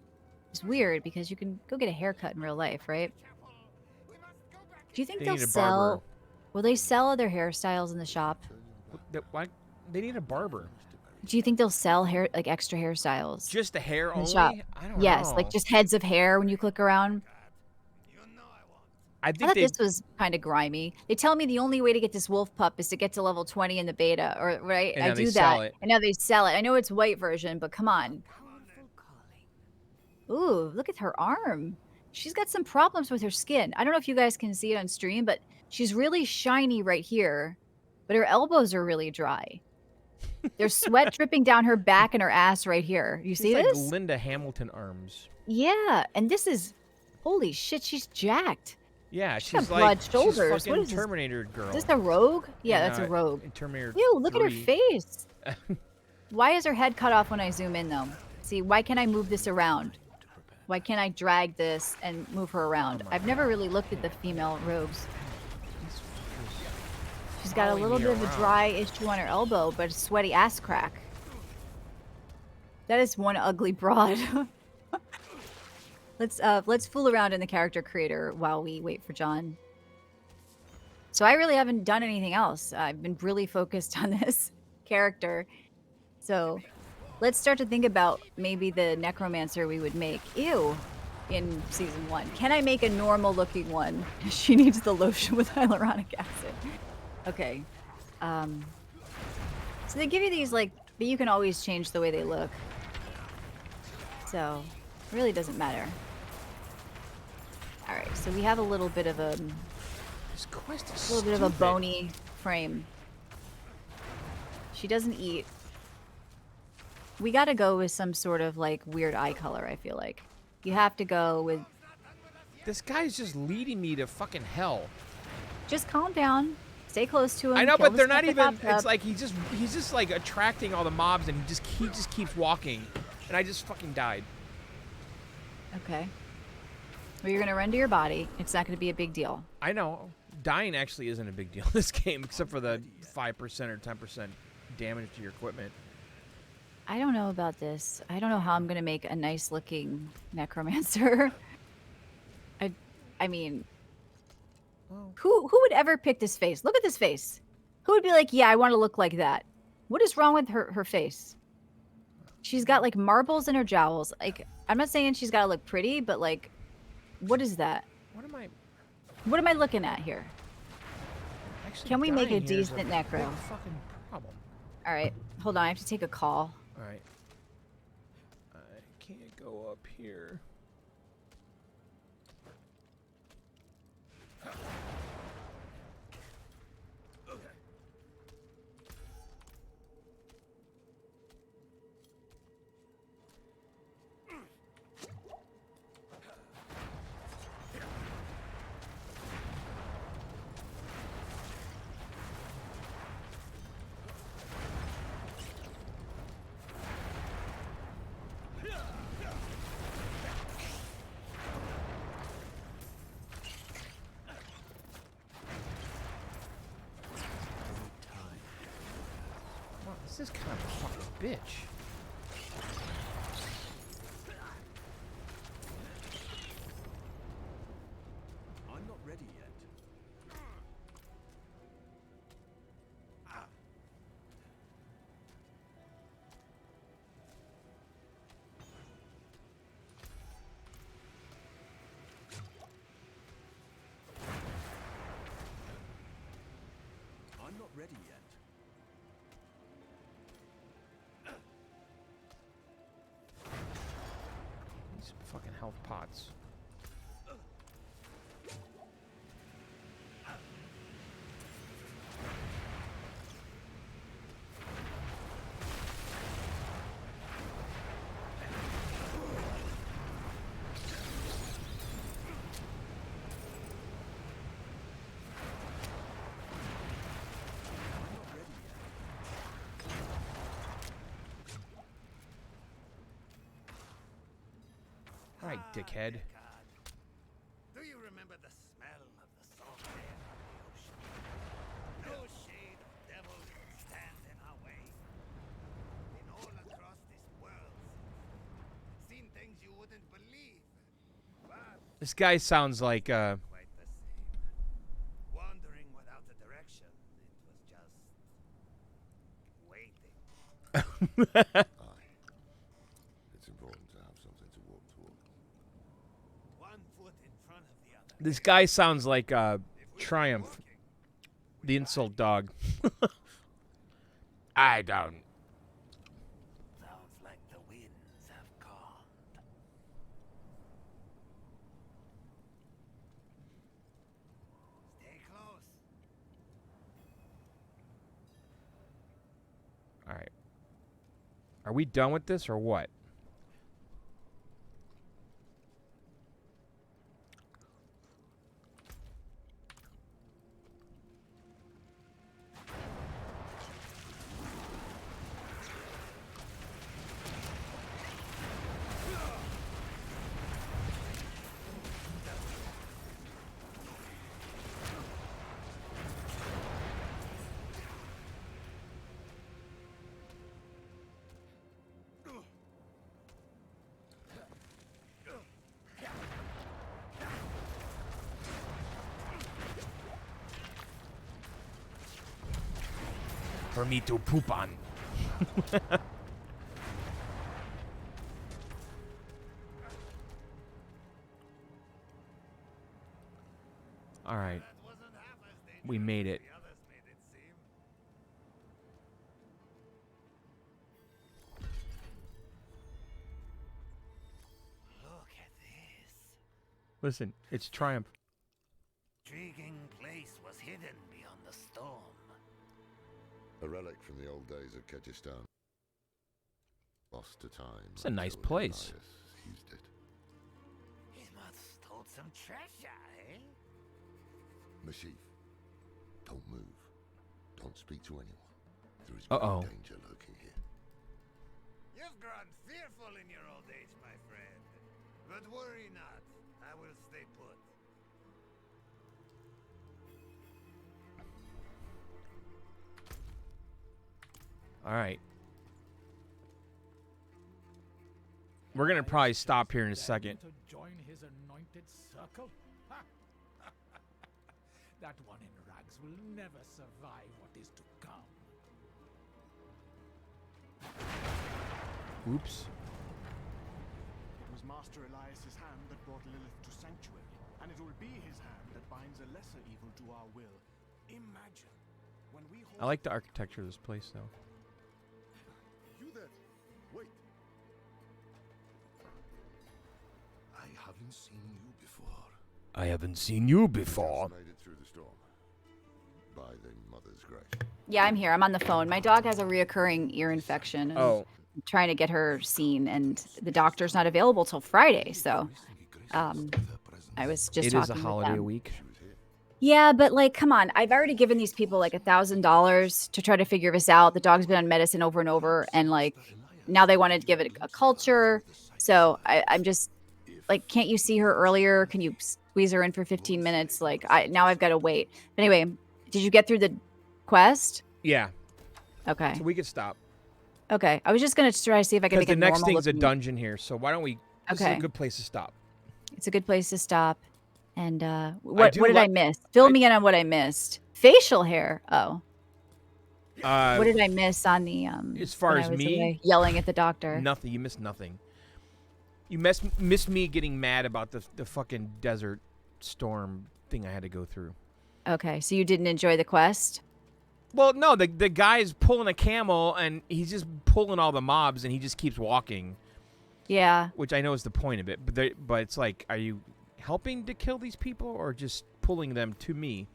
is weird because you can go get a haircut in real life, right? Do you think They they'll need a sell? barber. Will they sell other hairstyles in the shop? Why? They need a barber. Do you think they'll sell hair, like extra hairstyles? Just the hair In the only? shop. I don't Yes, know. like just heads of hair when you click around. I I think thought they. this was kind of grimy. They tell me the only way to get this wolf pup is to get to level 20 in the beta, or right? And I now they do sell that, it. and now they sell it. I know it's white version, but come on. Ooh, look at her arm. she's got some problems with her skin. I don't know if you guys can see it on stream, but she's really shiny right here, but her elbows are really dry. There's sweat dripping down her back and her ass right here. You She's see like this? Linda Hamilton arms. Yeah, and this is holy shit, she's jacked. Yeah, She's got she's broad like shoulders. What she's fucking is this? Terminator girl. Is this a rogue? Yeah, in, that's a rogue. in Terminator Ew, look at her 3. face. Why is her head cut off when I zoom in, though? See, why can't I move this around? Why can't I drag this and move her around? I've never really looked at the female rogues. These fuckers She's got a following little me bit of a around. dry issue on her elbow, but a sweaty ass crack. That is one ugly broad. Let's fool around in the character creator while we wait for John. So I really haven't done anything else. I've been really focused on this character. So let's start to think about maybe the necromancer we would make. Ew. In season 1. Can I make a normal looking one? She needs the lotion with hyaluronic acid. Okay. So they give you these like, but you can always change the way they look. So it really doesn't matter. All right, so we have a little bit of a This quest is little bit of a stupid. bony frame. She doesn't eat. We got to go with some sort of like weird eye color, I feel like. You have to go with This guy's just leading me to fucking hell. just calm down. Stay close to him. I know, kill but the they're stuff not that even. pops up. It's like he's just like attracting all the mobs, and he just keeps walking, and I just fucking died. Okay. Well, you're gonna run to your body. It's not gonna be a big deal. I know. Dying actually isn't a big deal in this game, except for the 5% or 10% damage to your equipment. I don't know about this. I don't know how I'm gonna make a nice looking necromancer. I mean, Well, who would ever pick this face? Look at this face. Who would be like, yeah, I want to look like that? What is wrong with her face? She's got like marbles in her jowls. Like, I'm not saying she's got to look pretty, but like, what is that? what am I What am I looking at here? actually? Can we make a dying here is decent big necro? fucking problem. All right, hold on. I have to take a call. All right. I can't go up here. Wow, this is kind of a fucking bitch. I'm not ready yet. I'm not ready yet. These fucking health pots. All right, dickhead. Do you remember the smell of the salt air of the ocean? No shade of devil stands in our way. Been all across this world, seen things you wouldn't believe. But This guy sounds like quite the same. Wandering without a direction, it was just waiting. It's important to have something to walk toward. One foot in front of the other. this guy sounds like If we're Triumph, walking, the insult dog. I don't. sounds like the winds have calmed. Are we done with this or what? For me to poop on. All right. That wasn't half as dangerous We made as it. the others made it seem. Look at this. Listen, it's Triumph. Intriguing place was hidden beyond the storm. A relic from the old days of Kyrgyzstan. Lost to time. It's a nice until place. Elias used it. He must hold some treasure, eh? Mashif, don't move. Don't speak to anyone. There is Uh-oh. great danger lurking here. You've grown fearful in your old age, my friend. But worry not. I will stay put. All right. We're going to probably stop here in a second. To join his anointed circle? That one in rags will never survive what is to come. Oops. It was Master Elias's hand that brought Lilith to Sanctuary, and it will be his hand that binds a lesser evil to our will. Imagine when we hold I like the architecture of this place, though. You there. Wait. I haven't seen you before. I haven't seen you before. Just made it through the storm. By the Mother's grace. Yeah, I'm here. I'm on the phone. My dog has a reoccurring ear infection. And Oh, I'm trying to get her seen, and the doctor's not available till Friday. So I was just it is a talking with holiday them. week. Yeah, but like, come on. I've already given these people like $1,000 to try to figure this out. The dog's been on medicine over and over, and like now they wanted to give it a culture. So I'm just like, can't you see her earlier? Can you squeeze her in for 15 minutes? Like, now I've got to wait. But anyway, did you get through the quest? Yeah, Okay. so we could stop. Okay. I was just gonna try to see if I could Because make the a next normal thing's a looking- dungeon here, so why don't we... This is Okay. a good place to stop. It's a good place to stop. And what do did I like- miss? Fill me in on what I missed. Facial hair. Oh, Uh, what did I miss on the as far when I as was me? away yelling at the doctor? Nothing. You missed nothing. You missed me getting mad about the fucking desert storm thing I had to go through. Okay, so you didn't enjoy the quest? Well, no, the guy's pulling a camel, and he's just pulling all the mobs, and he just keeps walking, Yeah. which I know is the point of it. But it's like, are you helping to kill these people, or just pulling them to me?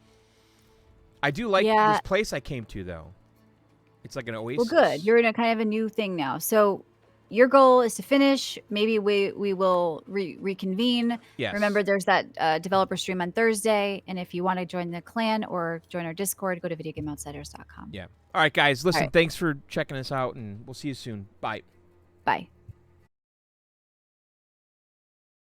I do like Yeah. this place I came to, though. It's like an oasis. Well, good. You're in a kind of a new thing now. So your goal is to finish. Maybe we will reconvene. Yes. Remember, there's that developer stream on Thursday. And if you want to join the clan or join our Discord, go to videogameoutsiders.com. Yeah. All right, guys. Listen, right. thanks for checking us out, and we'll see you soon. Bye. Bye.